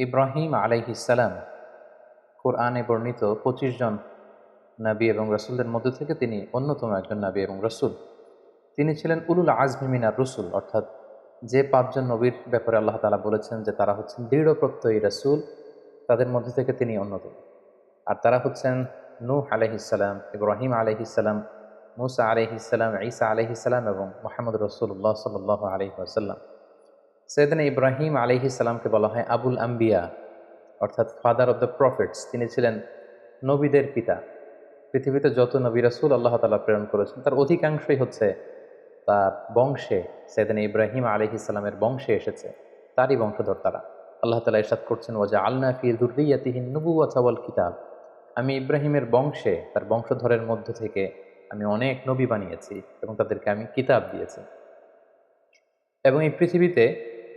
ইব্রাহিম আলাইহিসসালাম কোরআনে বর্ণিত ২৫ জন নবী এবং রসুলদের মধ্য থেকে তিনি অন্যতম একজন নবী এবং রসুল। তিনি ছিলেন উলুল আজমি মিনার রসুল, অর্থাৎ যে ৫ জন নবীর ব্যাপারে আল্লাহ তাআলা বলেছেন যে তারা হচ্ছেন দৃঢ় প্রত্যয়ী রসুল, তাদের মধ্যে থেকে তিনি অন্যতম। আর তারা হচ্ছেন নূহ আলাইহিসসালাম, ইব্রাহিম আলাইহিসসালাম, মুসা আলাইহিসসালাম, ঈসা আলাইহিসসালাম এবং মুহাম্মদ রাসূলুল্লাহ সাল্লাল্লাহু আলাইহি ওয়াসাল্লাম। সৈয়দনা ইব্রাহিম আলাইহিসসালামকে বলা হয় আবুল আম্বিয়া, অর্থাৎ ফাদার অব দ্য প্রফিটস। তিনি ছিলেন নবীদের পিতা। পৃথিবীতে যত নবী রাসূল আল্লাহ তাআলা প্রেরণ করেছেন তার অধিকাংশই হচ্ছে তার বংশে, সৈয়দনা ইব্রাহিম আলাইহিসসালামের বংশে এসেছে, তারই বংশধর তারা। আল্লাহ তাআলা ইরশাদ করছেন, ওয়াজআলনা ফি যুররিয়্যাতিহি আন-নুবুওয়াতা ওয়াল কিতাব। আমি ইব্রাহিমের বংশে, তার বংশধরের মধ্য থেকে আমি অনেক নবী বানিয়েছি এবং তাদেরকে আমি কিতাব দিয়েছি। এবং এই পৃথিবীতে,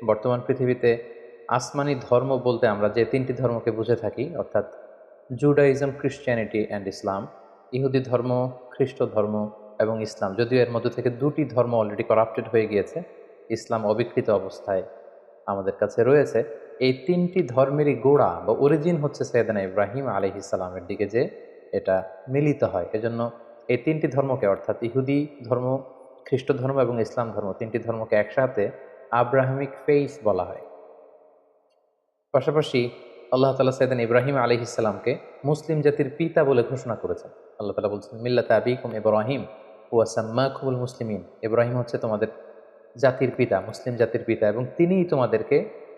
বর্তমান পৃথিবীতে আসমানি ধর্ম বলতে আমরা যে ৩টি ধর্মকে বুঝে থাকি, অর্থাৎ জুডাইজম, ক্রিশ্চিয়ানিটি অ্যান্ড ইসলাম। ইহুদি ধর্ম, খ্রিস্ট ধর্ম এবং ইসলাম, যদিও এর মধ্যে থেকে ২টি ধর্ম অলরেডি করাপ্টেড হয়ে গিয়েছে, ইসলাম অবিকৃত অবস্থায় আমাদের কাছে রয়েছে। এই ৩টি ধর্মেরই গোড়া বা অরিজিন হচ্ছে সৈয়দনা ইব্রাহিম আলাইহিসসালামের দিকে যে এটা মিলিত হয়। এজন্য এই ৩টি ধর্মকে, অর্থাৎ ইহুদি ধর্ম, খ্রিস্ট ধর্ম এবং ইসলাম ধর্ম, ৩টি ধর্মকে একসাথে আব্রাহামিক ফেইথ বলা হয়। পাশাপাশি আল্লাহ তাআলা সৈয়দনা ইব্রাহিম আলাইহিসসালামকে মুসলিম জাতির পিতা বলে ঘোষণা করেছেন। আল্লাহ তাআলা বলছেন, মিল্লাতা আবিকুম ইব্রাহিম ওয়া সাম্মাকুমুল মুসলিমিন। ইব্রাহিম হচ্ছে তোমাদের জাতির পিতা, মুসলিম জাতির পিতা, এবং তিনিই তোমাদেরকে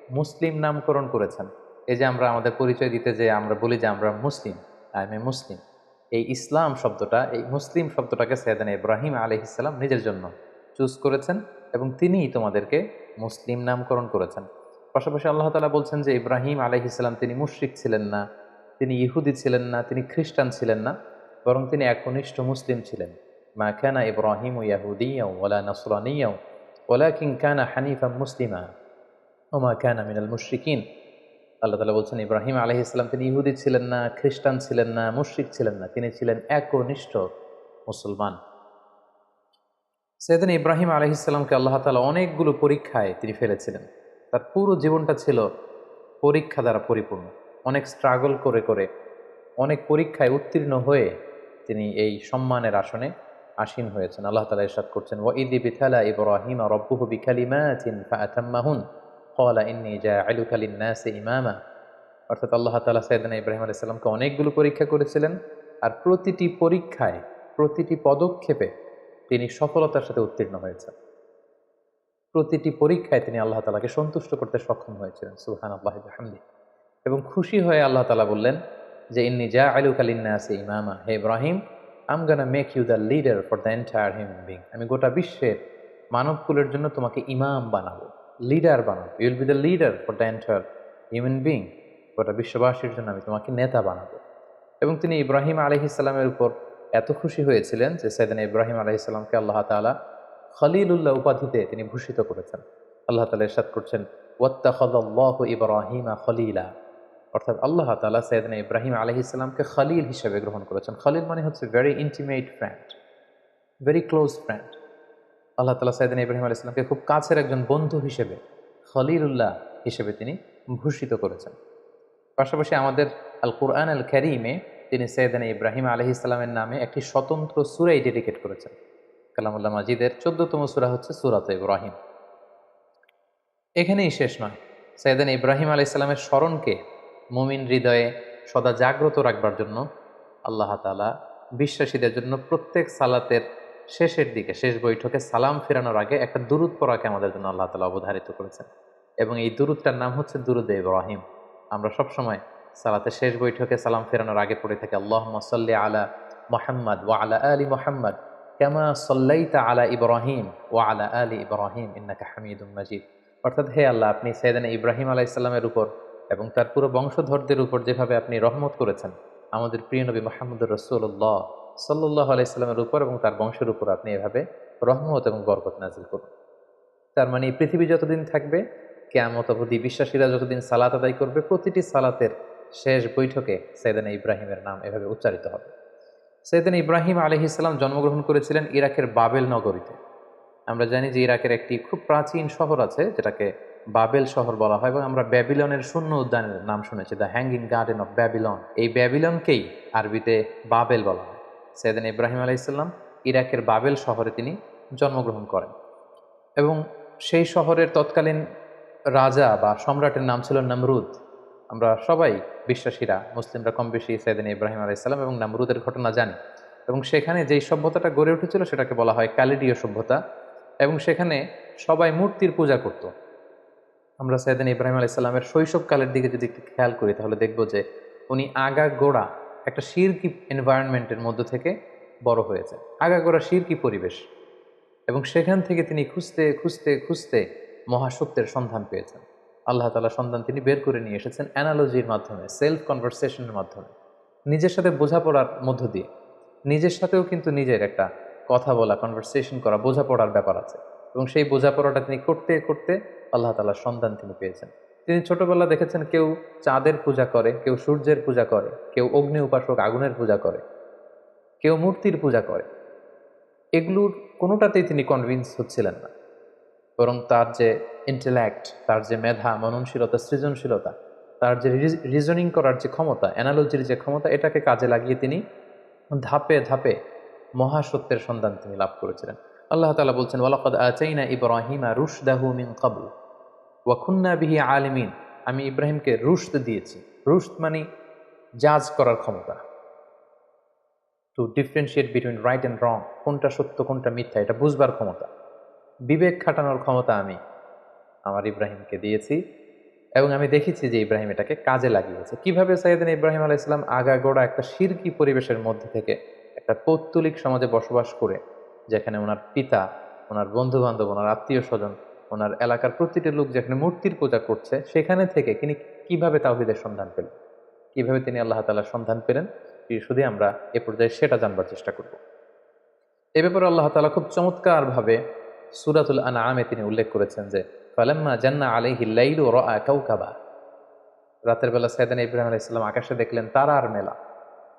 মুসলিম নামকরণ করেছেন। এই যে আমরা আমাদের পরিচয় দিতে যে আমরা বলি যে আমরা মুসলিম, আই এম এ মুসলিম, এই ইসলাম শব্দটা, এই মুসলিম শব্দটাকে সৈয়দনা ইব্রাহিম আলাইহিসসালাম নিজের জন্য চুজ করেছেন এবং তিনিই তোমাদেরকে মুসলিম নামকরণ করেছেন। পাশাপাশি আল্লাহ তাআলা বলছেন যে ইব্রাহিম আলাইহিসসালাম তিনি মুশরিক ছিলেন না, তিনি ইহুদি ছিলেন না, তিনি খ্রিস্টান ছিলেন না, বরং তিনি একনিষ্ঠ মুসলিম ছিলেন। মা কানা ইব্রাহিমু ইয়াহুদিয়্যাও ওয়ালা নাসরানিয়্যাও ওয়ালাকিন কানা হানিফাম মুসলিমা ওয়া মা কানা মিনাল মুশরিকিন। আল্লাহ তাআলা বলছেন ইব্রাহিম আলাইহিসসালাম তিনি ইহুদি ছিলেন না, খ্রিস্টান ছিলেন না, মুশরিক ছিলেন না, তিনি ছিলেন একনিষ্ঠ মুসলমান। সৈয়দনা ইব্রাহিম আলাইহিসসালামকে আল্লাহ তাআলা অনেকগুলো পরীক্ষায় তিনি ফেলেছিলেন। তার পুরো জীবনটা ছিল পরীক্ষা দ্বারা পরিপূর্ণ। অনেক স্ট্রাগল করে করে, অনেক পরীক্ষায় উত্তীর্ণ হয়ে তিনি এই সম্মানের আসনে আসীন হয়েছেন। আল্লাহ তাআলা ইরশাদ করছেন, ওয়াইদ ইবতালা ইব্রাহিমা রাব্বুহু বিকালিমাতিন ফাআতাম্মাহুন ক্বালা ইন্নী জাইলুকা লিন-নাসি ইমামা। অর্থাৎ আল্লাহ তাআলা সাইয়েদনা ইব্রাহিম আলাইহিস সালামকে অনেকগুলো পরীক্ষা করেছিলেন, আর প্রতিটি পরীক্ষায়, প্রতিটি পদক্ষেপে তিনি সফলতার সাথে উত্তীর্ণ হয়েছেন। প্রতিটি পরীক্ষায় তিনি আল্লাহ তাআলাকে সন্তুষ্ট করতে সক্ষম হয়েছিলেন। সুবহানাল্লাহি ওয়া বিহামদিহি। এবং খুশি হয়ে আল্লাহ তাআলা বললেন যে ইন্নী জাইলুকা লিন-নাসি ইমামা, হে ইব্রাহিম, I am gonna make you the leader for the entire human being. আমি গোটা বিশ্বের মানবকুলের জন্য তোমাকে ইমাম বানাবো, লিডার বানাবো। You will be the leader for the entire human being. গোটা বিশ্ববাসীর জন্য আমি তোমাকে নেতা বানাবো। এবং তিনি ইব্রাহিম আলাইহিস সালামের উপর এত খুশি হয়েছিলেন যে সাইয়েদনা ইব্রাহিম আলাইহিস সালামকে আল্লাহ তাআলা খলিলুল্লাহ উপাধিতে তিনি ভূষিত করেছেন। আল্লাহ তাআলা ইরশাদ করছেন, ওয়াত্তাখাযাল্লাহু ইব্রাহিমা খলিলা। অর্থাৎ আল্লাহ তাআলা সাইয়েদনা ইব্রাহিম আলাইহিস সালামকে খলিল হিসেবে গ্রহণ করেছেন। খলিল মানে হচ্ছে very intimate friend, very close friend. আল্লাহ তাআলা সাইয়েদনা ইব্রাহিম আলাইহিস সালামকে খুব কাছের একজন বন্ধু হিসেবে, খলিলুল্লাহ হিসেবে তিনি ভূষিত করেছেন। পাশাপাশি আমাদের আল কুরআন আল কারীমে তিনি সাইয়েদনা ইব্রাহিম আলাইহিস সালামের নামে একটি স্বতন্ত্র সূরাই ডেডিকেট করেছেন। কালামুল্লাহ মাজিদের 14তম সূরা হচ্ছে সূরাতুল ইব্রাহিম। এখানেই শেষ নয়, সাইয়েদনা ইব্রাহিম আলাইহিস সালামের স্মরণকে মুমিন হৃদয়ে সদা জাগ্রত রাখবার জন্য আল্লাহ তাআলা বিশ্বাসীদের জন্য প্রত্যেক সালাতের শেষের দিকে, শেষ বৈঠকে সালাম ফেরানোর আগে একটা দুরূদ পড়াকে আমাদের জন্য আল্লাহ তাআলা অবধারিত করেছেন। এবং এই দুরূদটার নাম হচ্ছে দুরূদে ইব্রাহিম। আমরা সবসময় সালাতের শেষ বৈঠকে সালাম ফেরানোর আগে পড়ে থাকি, আল্লাহুম্মা সাল্লি আলা মুহাম্মাদ ওয়া আলা আলি মুহাম্মাদ কামা সাল্লাইতা আলা ইব্রাহিম ওয়া আলা আলি ইব্রাহিম ইন্নাকা হামিদুম মাজিদ। অর্থাৎ হে আল্লাহ, আপনি সাইয়েদনা ইব্রাহিম আলাইহিস সালামের উপর এবং তার পুরো বংশধরদের উপর যেভাবে আপনি রহমত করেছেন, আমাদের প্রিয় নবী মুহাম্মদুর রাসূলুল্লাহ সাল্লাল্লাহু আলাইহি সাল্লামের উপর এবং তার বংশের উপর আপনি এভাবে রহমত এবং বরকত নাযিল করুন। তার মানে এই পৃথিবী যতদিন থাকবে, কিয়ামত অবধি বিশ্বাসীরা যতদিন সালাত আদায় করবে, প্রতিটি সালাতের শেষ বৈঠকে সাইয়েদনা ইব্রাহিমের নাম এভাবে উচ্চারিত হবে। সাইয়েদনা ইব্রাহিম আলাইহিস সালাম জন্মগ্রহণ করেছিলেন ইরাকের বাবেল নগরীতে। আমরা জানি যে ইরাকের একটি খুব প্রাচীন শহর আছে যেটাকে বাবেল শহর বলা হয়, এবং আমরা ব্যাবিলনের শূন্য উদ্যানের নাম শুনেছি, the hanging garden of Babylon. এই ব্যাবিলনকেই আরবিতে বাবেল বলা হয়। সাইয়েদনা ইব্রাহিম আলাইহিসসালাম ইরাকের বাবেল শহরে তিনি জন্মগ্রহণ করেন, এবং সেই শহরের তৎকালীন রাজা বা সম্রাটের নাম ছিল নমরুদ। আমরা সবাই বিশ্বাসীরা, মুসলিমরা কম বেশি সাইয়েদনা ইব্রাহিম আলাইহিসসালাম এবং নমরুদের ঘটনা জানি, এবং সেখানে যেই সভ্যতাটা গড়ে উঠেছিল সেটাকে বলা হয় কালিডীয় সভ্যতা, এবং সেখানে সবাই মূর্তির পূজা করত। আমরা সাইয়েদনা ইব্রাহিম আলাইহিসসালামের শৈশবকালের দিকে যদি একটু খেয়াল করি তাহলে দেখব যে উনি আগাগোড়া একটা শিরকি এনভায়রনমেন্টের মধ্য থেকে বড় হয়েছে, আগাগোড়া শিরকি পরিবেশ, এবং সেখান থেকে তিনি খুঁজতে খুঁজতে খুঁজতে মহাসত্যের সন্ধান পেয়েছেন। আল্লাহ তাআলা সন্ধান তিনি বের করে নিয়ে এসেছেন অ্যানালজির মাধ্যমে, সেলফ কনভারসেশনের মাধ্যমে, নিজের সাথে বোঝাপড়ার মধ্য দিয়ে। নিজের সাথেও কিন্তু নিজের একটা কথা বলা, কনভারসেশন করা, বোঝাপড়ার ব্যাপার আছে, এবং সেই বোঝাপড়াটা তিনি করতে করতে আল্লাহ তাআলার সন্ধান তিনি পেয়েছেন। তিনি ছোটবেলা দেখেছেন কেউ চাঁদের পূজা করে, কেউ সূর্যের পূজা করে, কেউ অগ্নি উপাসক আগুনের পূজা করে, কেউ মূর্তির পূজা করে। এগুলোর কোনোটাতেই তিনি কনভিন্স হচ্ছিলেন না, বরং তার যে ইন্টেলেক্ট, তার যে মেধা, মননশীলতা, সৃজনশীলতা, তার যে রিজনিং করার যে ক্ষমতা, অ্যানালজির যে ক্ষমতা, এটাকে কাজে লাগিয়ে তিনি ধাপে ধাপে মহাসত্যের সন্ধান তিনি লাভ করেছিলেন। আল্লাহ তাআলা বলছেন, ওয়ালাকাদ আতাইনা ইব্রাহিমা রুশদাহু মিন ক্বাবল ওয়া কুন্না বিহি আলিমিন। আমি ইব্রাহিমকে রুশদ দিয়েছি। রুশদ মানে জাজ করার ক্ষমতা, two differentiate between right and রং, কোনটা সত্য কোনটা মিথ্যা এটা বুঝবার ক্ষমতা, বিবেক খাটানোর ক্ষমতা আমি আমার ইব্রাহিমকে দিয়েছি, এবং আমি দেখেছি যে ইব্রাহিম এটাকে কাজে লাগিয়েছে। কিভাবে সাইয়েদনা ইব্রাহিম আলাইহিস সালাম আগাগোড়া একটা শিরকি পরিবেশের মধ্যে থেকে একটা পৌত্তলিক সমাজে বসবাস করে, যেখানে ওনার পিতা, ওনার বন্ধু বান্ধব, ওনার আত্মীয় স্বজন, ওনার এলাকার প্রতিটি লোক যেখানে মূর্তির পূজা করছে, সেখানে থেকে তিনি কিভাবে তাওহীদের সন্ধান পেলেন, কিভাবে তিনি আল্লাহ তাআলার সন্ধান পেলেন, শুধু আমরা এ পর্যায়ে সেটা জানবার চেষ্টা করব। এ ব্যাপারে আল্লাহ তাআলা খুব চমৎকারভাবে সূরাতুল আনআমে তিনি উল্লেখ করেছেন যে ফালাম্মা জান্না আলাইহিল লাইলু রাআ কাওকাবা। রাতের বেলা সাইয়েদনা ইব্রাহিম আলাইহিস সালাম আকাশে দেখলেন তারার মেলা,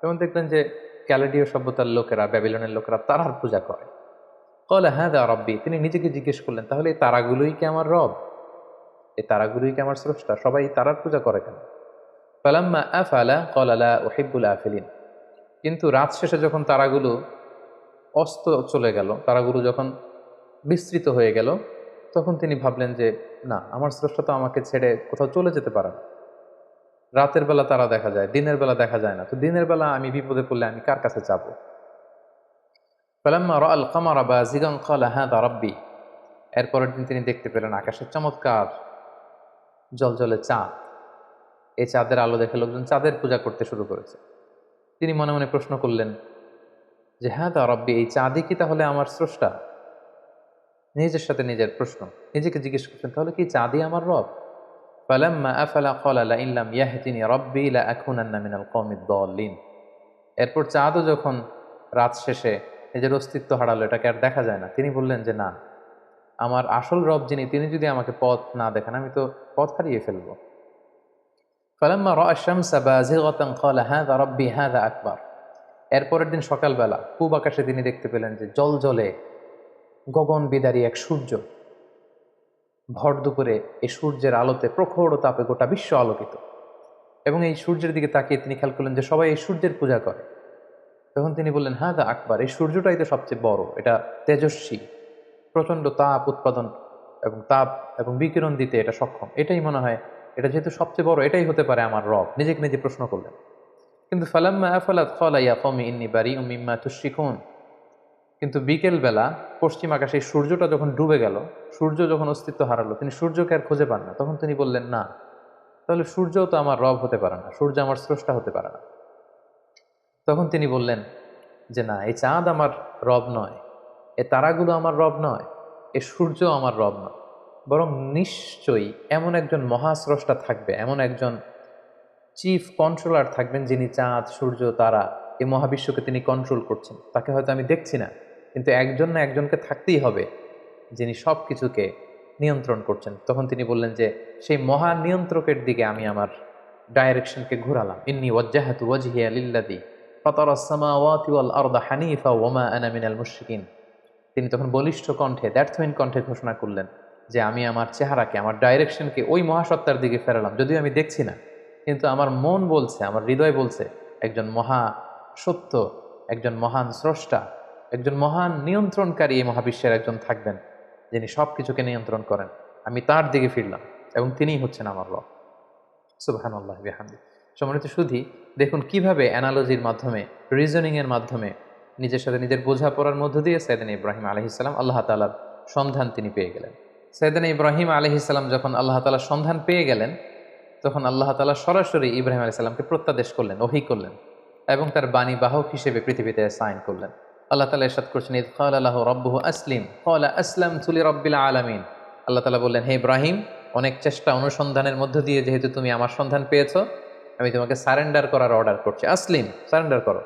এবং দেখলেন যে ক্যালেডীয় সভ্যতার লোকেরা, ব্যাবিলনের লোকেরা তারার পূজা করে। ক্বালা হাযা রাব্বি, তিনি নিজেকে জিজ্ঞেস করলেন, তাহলে এই তারাগুলোই কি আমার রব? এই তারাগুলোই কি আমার স্রষ্টা? সবাই তারার পূজা করে কেন? ফালাম্মা আফালা ক্বালা লা উহিব্বুল আফিলিন। কিন্তু রাত শেষে যখন তারাগুলো অস্ত চলে গেল, তারাগুলো যখন বিস্তৃত হয়ে গেল, তখন তিনি ভাবলেন যে না, আমার স্রষ্টা তো আমাকে ছেড়ে কোথাও চলে যেতে পারে না। রাতের বেলা তারা দেখা যায়, দিনের বেলা দেখা যায় না, তো দিনের বেলা আমি বিপদে পড়লে আমি কার কাছে যাব? ফালাম্মা রাআল কামারা বাযিগান ক্বালা হাযা রাব্বি। এরপরের দিন তিনি দেখতে পেলেন আকাশে চমৎকার জ্বলজ্বলে চাঁদ। এই চাঁদের আলো দেখে লোকজন চাঁদের পূজা করতে শুরু করেছে। তিনি মনে মনে প্রশ্ন করলেন যে হাযা রাব্বি, এই চাঁদই কি তাহলে আমার স্রষ্টা? নিজের সাথে নিজের প্রশ্ন, নিজেকে জিজ্ঞেস করছেন, তাহলে কি চাঁদই আমার রব? ফালাম্মা আফালা ক্বালা লাইন লাম ইয়াহদিনি রাব্বি লাআকুনান্না মিনাল কওমিদ দাল্লিন। এরপর চাঁদও যখন রাত শেষে নিজের অস্তিত্ব হারালো, এটাকে আর দেখা যায় না, তিনি বললেন যে না, আমার আসল রব যিনি, তিনি যদি আমাকে পথ না দেখান, আমি তো পথ হারিয়ে ফেলব। ফালাম্মা রাআ আশ-শামসা বাযিগাতান ক্বালা হাযা রাব্বি হাযা আকবার। এরপরের দিন সকালবেলা পূব আকাশে তিনি দেখতে পেলেন যে জলজলে গগন বিদারী এক সূর্য। ভর দুপুরে এই সূর্যের আলোতে প্রখর তাপে গোটা বিশ্ব আলোকিত, এবং এই সূর্যের দিকে তাকিয়ে তিনি খেয়াল করলেন যে সবাই এই সূর্যের পূজা করে। তখন তিনি বললেন হাযা আকবার, এই সূর্যটাই তো সবচেয়ে বড়, এটা তেজস্বী, প্রচণ্ড তাপ উৎপাদন এবং তাপ এবং বিকিরণ দিতে এটা সক্ষম, এটাই মনে হয়, এটা যেহেতু সবচেয়ে বড়, এটাই হতে পারে আমার রব। নিজেকে নিজে প্রশ্ন করলেন। কিন্তু ফালাম্মা আফালাত ক্বালা ইয়া কওমি ইন্নী বারিউম মিম্মা তুশরিকুন। কিন্তু বিকেল বেলা পশ্চিম আকাশে সূর্যটা যখন ডুবে গেল, সূর্য যখন অস্তিত্ব হারালো, তিনি সূর্যকে আর খুঁজে পান না। তখন তিনি বললেন না, তাহলে সূর্যও তো আমার রব হতে পারে না, সূর্য আমার স্রষ্টা হতে পারে না। তখন তিনি বললেন যে না, এই চাঁদ আমার রব নয়, এ তারাগুলো আমার রব নয়, এ সূর্য আমার রব নয়, বরং নিশ্চয়ই এমন একজন মহাস্রষ্টা থাকবে, এমন একজন চিফ কন্ট্রোলার থাকবেন, যিনি চাঁদ, সূর্য, তারা, এই মহাবিশ্বকে তিনি কন্ট্রোল করছেন। তাকে হয়তো আমি দেখছি না, কিন্তু একজন না একজনকে থাকতেই হবে যিনি সব কিছুকে নিয়ন্ত্রণ করছেন। তখন তিনি বললেন যে সেই মহা নিয়ন্ত্রকের দিকে আমি আমার ডাইরেকশনকে ঘোরালাম। ইন্নী ওয়াজ্জাহাতু ওয়াজহিয়া লিল্লাযী ফাতারাস সামাওয়াতি ওয়াল আরদা হানিফা ওয়া মা আনা মিনাল মুশরিকিন। তিনি তখন বলিষ্ঠ কণ্ঠে, দ্ব্যর্থহীন কণ্ঠে ঘোষণা করলেন যে আমি আমার চেহারাকে, আমার ডাইরেকশনকে ওই মহাসত্তার দিকে ফেরালাম, যদিও আমি দেখছি না, কিন্তু আমার মন বলছে, আমার হৃদয় বলছে একজন মহা সত্য, একজন মহান স্রষ্টা, একজন মহান নিয়ন্ত্রণকারী এই মহাবিশ্বের একজন থাকবেন, যিনি সব কিছুকে নিয়ন্ত্রণ করেন। আমি তার দিকে ফিরলাম এবং তিনিই হচ্ছেন আমার রব। সুবহানাল্লাহি ওয়া বিহামদিহি। সম্মানিত সুধী, দেখুন কিভাবে অ্যানালজির মাধ্যমে, রিজনিং এর মাধ্যমে, নিজের সাথে নিজের বোঝাপড়ার মধ্য দিয়ে সাইয়েদনা ইব্রাহিম আলাইহিস সালাম আল্লাহ তাআলার সন্ধান তিনি পেয়ে গেলেন। সাইয়েদনা ইব্রাহিম আলাইহিস সালাম যখন আল্লাহ তাআলার সন্ধান পেয়ে গেলেন, তখন আল্লাহ তাআলা সরাসরি ইব্রাহিম আলাইহিস সালামকে প্রত্যাদেশ করলেন, ওহী করলেন এবং তার বাণী বাহক হিসেবে পৃথিবীতে সাইন করলেন। আল্লাহ তাআলা ইরশাদ করছেন, ইয ক্বালা লাহু রাব্বুহু আসলিম ক্বালা আসলামতু লিরাব্বিল আলামিন। আল্লাহ তাআলা বললেন, হে ইব্রাহিম, অনেক চেষ্টা অনুসন্ধানের মধ্য দিয়ে যেহেতু তুমি আমার সন্ধান পেয়েছো, আমি তোমাকে সারেন্ডার করার অর্ডার করছি। আসলিম, সারেন্ডার করো।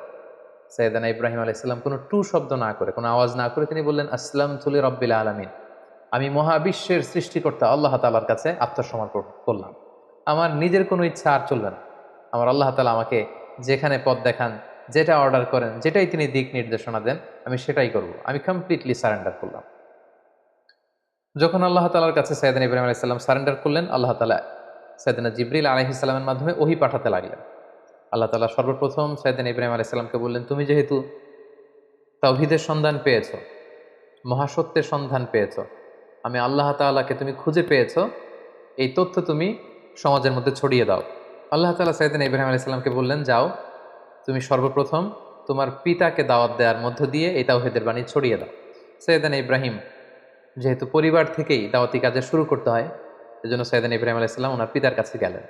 সাইয়েদনা ইব্রাহিম আলাইহিস সালাম কোনো টু শব্দ না করে, কোনো আওয়াজ না করে তিনি বললেন, আসলামতু লিরাব্বিল আলামিন, আমি মহাবিশ্বের সৃষ্টিকর্তা আল্লাহ তাআলার কাছে আত্মসমর্পণ করলাম। আমার নিজের কোনো ইচ্ছা আর চলবে না। আমার আল্লাহ তাআলা আমাকে যেখানে পথ দেখান, যেটা অর্ডার করেন, যেটাই তিনি দিক নির্দেশনা দেন, আমি সেটাই করব। আমি কমপ্লিটলি সারেন্ডার করলাম। যখন আল্লাহ তাআলার কাছে সাইয়েদনা ইব্রাহিম আলাইহিস সালাম সারেন্ডার করলেন, আল্লাহ তাআলা সাইয়েদনা জিবরিল আলাইহিস সালামের মাধ্যমে ওহী পাঠাতে লাগলেন। আল্লাহ তাআলা সর্বপ্রথম সাইয়েদনা ইব্রাহিম আলাইহিস সালামকে বললেন, তুমি যেহেতু তাওহীদের সন্ধান পেয়েছো, মহাসত্যের সন্ধান পেয়েছো, আমি আল্লাহ তাআলাকে তুমি খুঁজে পেয়েছো, এই তথ্য তুমি সমাজের মধ্যে ছড়িয়ে দাও। আল্লাহ তাআলা সাইয়েদনা ইব্রাহিম আলাইহিস সালামকে বললেন, যাও, তুমি সর্বপ্রথম তোমার পিতাকে দাওয়াত দেওয়ার মধ্য দিয়ে এই তাওহীদের বাণী ছড়িয়ে দাও। সাইয়েদনা ইব্রাহিম যেহেতু পরিবার থেকেই দাওয়াতি কাজে শুরু করতে হয়, এজন্য সাইয়েদনা ইব্রাহিম আলাইহিস সালাম ওনার পিতার কাছে গেলেন।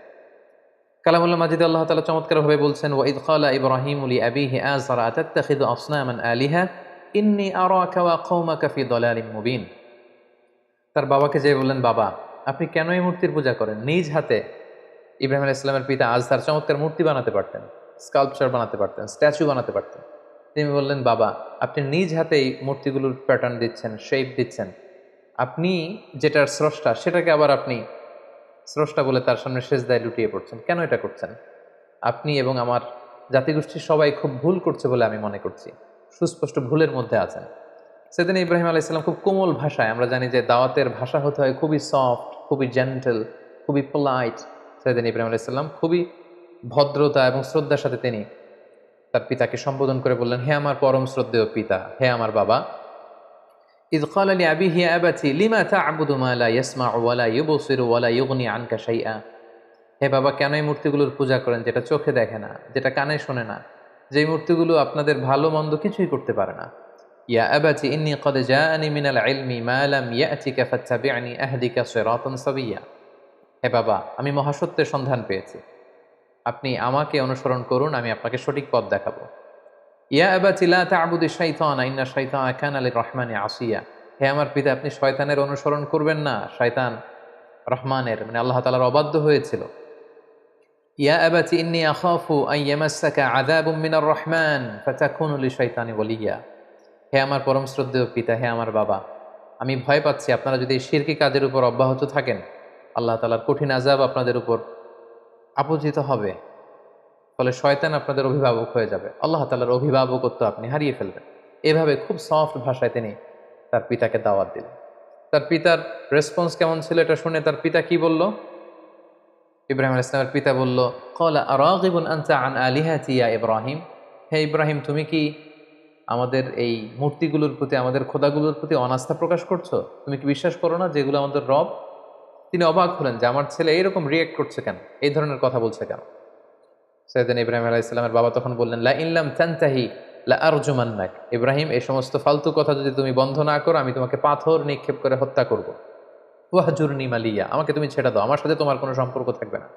কালামুল্লাহ মাজিদে আল্লাহ তাআলা চমৎকারভাবে বলছেন, ওয়া ইয ক্বালা ইব্রাহিমু লিআবিহি আযরা আতাত্তাখিযু আসনামান আলিহা ইন্নী আরাকা ওয়া কওমাকা ফি দালালিম মুবিন। তার বাবাকে যেয়ে বললেন, বাবা, আপনি কেন এই মূর্তির পূজা করেন? নিজ হাতে ইব্রাহিম আলাইহিস সালামের পিতা আজহার চমৎকার মূর্তি বানাতে পারতেন, স্কাল্পচার বানাতে পারতেন, স্ট্যাচু বানাতে পারতেন। তিনি বললেন, বাবা, আপনি নিজ হাতে এই মূর্তিগুলোর প্যাটার্ন দিচ্ছেন, শেপ দিচ্ছেন, আপনি যেটার স্রষ্টা সেটাকে আবার আপনি স্রষ্টা বলে তার সামনে সেজদায় লুটিয়ে পড়ছেন, কেন এটা করছেন? আপনি এবং আমার জাতিগোষ্ঠীর সবাই খুব ভুল করছে বলে আমি মনে করছি, সুস্পষ্ট ভুলের মধ্যে আছেন। সেদিন ইব্রাহিম আলাইহিস সালাম খুব কোমল ভাষায়, আমরা জানি যে দাওয়াতের ভাষা হতে হয় খুবই সফট, খুবই জেন্টল, খুবই পোলাইট। সেদিন ইব্রাহিম আলাইহিস সালাম খুবই ভদ্রতা এবং শ্রদ্ধার সাথে তিনি তার পিতাকে সম্বোধন করে বললেন, হে আমার পরম শ্রদ্ধেয় পিতা, হে আমার বাবা। ইয ক্বালা লিআবিহি ইয়া আবাতি লিমা তা'বুদু মা লা ইয়াসমা'ু ওয়া লা ইউবসিরু ওয়া লা ইউগনি আনকা শাইআ। হে বাবা, কেন এই মূর্তিগুলোর পূজা করেন যেটা চোখে দেখে না, যেটা কানে শোনে না, যেই মূর্তিগুলো আপনাদের ভালো মন্দ কিছুই করতে পারে না। ইয়া আবাতি ইন্নী ক্বাদ জাআনি মিনাল ইলমি মা লাম ইয়া'তিকা ফাত্তাবি'নি আহদিকা সিরাতান সাবিয়্যা। হে বাবা, আমি মহাসত্যের সন্ধান পেয়েছি, আপনি আমাকে অনুসরণ করুন, আমি আপনাকে সঠিক পথ দেখাবো। ইয়া আবাতি লা তা'বুদিশ শাইতানা ইন্না শাইতানা কানা লির-রাহমানি আসিয়া। হে আমার পিতা, আপনি শয়তানের অনুসরণ করবেন না, শয়তান রহমানের মানে আল্লাহ তাআলার অবাধ্য হয়েছিল। ইয়া আবাতি ইন্নী আখাফু আন ইয়ামাসসাকা আযাবুম মিনার রহমান ফাতাকুনু লিশ-শাইতানি ওয়ালিয়্যা। হে আমার পরম শ্রদ্ধেয় পিতা, হে আমার বাবা, আমি ভয় পাচ্ছি আপনারা যদি শিরকি কাজের উপর অব্যাহত থাকেন, আল্লাহ তাআলার কঠিন আযাব আপনাদের উপর আপতিত হবে, ফলে শয়তান আপনাদের অভিভাবক হয়ে যাবে, আল্লাহ তাআলার অভিভাবকত্ব আপনি হারিয়ে ফেলবেন। এভাবে খুব সফট ভাষায় তিনি তার পিতাকে দাওয়াত দিলেন। তার পিতার রেসপন্স কেমন ছিল এটা শুনে তার পিতা কি বলল? ইব্রাহিম আলাইহিস সালামের পিতা বলল, ক্বালা আরাগিবুন আনতা আন আলিহাতি ইয়া ইব্রাহিম। হে ইব্রাহিম, তুমি কি আমাদের এই মূর্তিগুলোর প্রতি, আমাদের খোদাগুলোর প্রতি অনাস্থা প্রকাশ করছো? তুমি কি বিশ্বাস করো না যেগুলো আমাদের রব? তিনি অবাক হলেন যে আমার ছেলে এইরকম রিয়েক্ট করছে কেন, এই ধরনের কথা বলছে কেন। সাইয়েদনা ইব্রাহিম আলাইহিস সালামের বাবা তখন বললেন, লা ইন লাম তানতাহি লা আরজুমান্নাক। ইব্রাহিম, এই সমস্ত ফালতু কথা যদি তুমি বন্ধ না করো, আমি তোমাকে পাথর নিক্ষেপ করে হত্যা করব। ওয়াহজুরনি মালিয়া, আমাকে তুমি ছেড়ে দাও, আমার সাথে তোমার কোনো সম্পর্ক থাকবে না।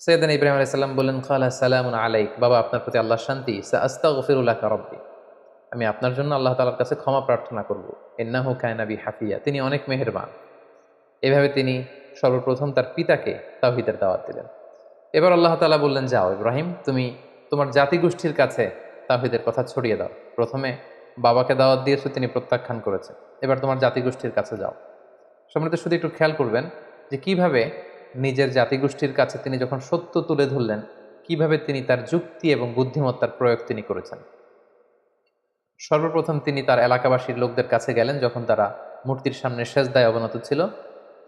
সাইয়েদনা ইব্রাহিম আলাইহিস সালাম বললেন, ক্বালা সালামুন আলাইক। বাবা, আপনার প্রতি আল্লাহর শান্তি। সাআস্তাগফিরু লাকা রাব্বি, আমি আপনার জন্য আল্লাহ তাআলার কাছে ক্ষমা প্রার্থনা করব। ইন্নাহু কানা বি হাফিয়া, তিনি অনেক মেহেরবান। এভাবে তিনি সর্বপ্রথম তার পিতাকে তাওহীদের দাওয়াত দিলেন। এবার আল্লাহ তাআলা বললেন, যাও ইব্রাহিম, তুমি তোমার জাতিগোষ্ঠীর কাছে তাওহীদের কথা ছড়িয়ে দাও। প্রথমে বাবাকে দাওয়াত দিয়েছো, তিনি প্রত্যাখ্যান করেছেন, এবার তোমার জাতিগোষ্ঠীর কাছে যাও। সম্মানিত শুধু একটু খেয়াল করবেন যে কিভাবে নিজের জাতিগোষ্ঠীর কাছে তিনি যখন সত্য তুলে ধরলেন, কিভাবে তিনি তার যুক্তি এবং বুদ্ধিমত্তার প্রয়োগ তিনি করেছেন। সর্বপ্রথম তিনি তার এলাকাবাসীর লোকদের কাছে গেলেন যখন তারা মূর্তির সামনে সেজদায় অবনত ছিল,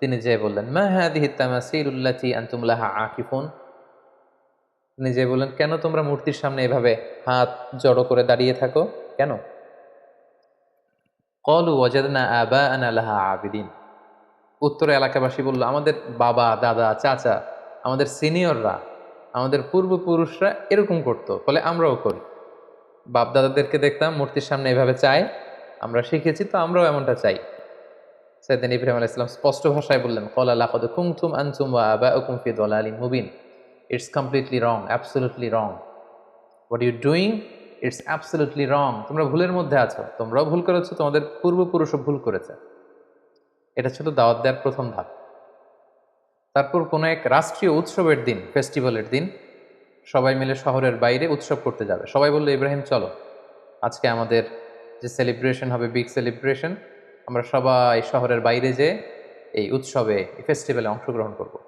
তিনি যেয়ে বললেন, মা হাদিহি তামাসিলুল্লাতি আনতুম লাহা আকিফুন। তিনি যেয়ে বললেন, কেন তোমরা মূর্তির সামনে এভাবে হাত জড়ো করে দাঁড়িয়ে থাকো কেন? ক্বালু ওয়াজাদনা আবাআনা লাহা আবিদিন। উত্তরে এলাকাবাসী বলল, আমাদের বাবা দাদা চাচা, আমাদের সিনিয়ররা, আমাদের পূর্বপুরুষরা এরকম করতো, ফলে আমরাও করি। বাপ দাদাদেরকে দেখতাম মূর্তির সামনে এভাবে চাই, আমরা শিখেছি, তো আমরাও এমনটা চাই। সাইয়েদনা ইব্রাহিম আলাইহিস সালাম স্পষ্ট ভাষায় বললেন, ক্বালা লাকাদ কুনতুম আনতুম ওয়া আবাউকুম ফি দালালিন মুবিন। It's completely wrong, absolutely wrong. What you doing, it's absolutely wrong. তোমরা ভুলের মধ্যে আছো, তোমরাও ভুল করেছো, তোমাদের পূর্বপুরুষও ভুল করেছে। এটা ছিল দাওয়াত দেওয়ার প্রথম ধাপ। তারপর কোনো এক রাষ্ট্রীয় উৎসবের দিন, ফেস্টিভ্যালের দিন, সবাই মিলে শহরের বাইরে উৎসব করতে যাবে। সবাই বললো, ইব্রাহিম চলো, আজকে আমাদের যে সেলিব্রেশন হবে, বিগ সেলিব্রেশন, আমরা সবাই শহরের বাইরে যেয়ে এই উৎসবে, এই ফেস্টিভ্যালে অংশগ্রহণ করবো।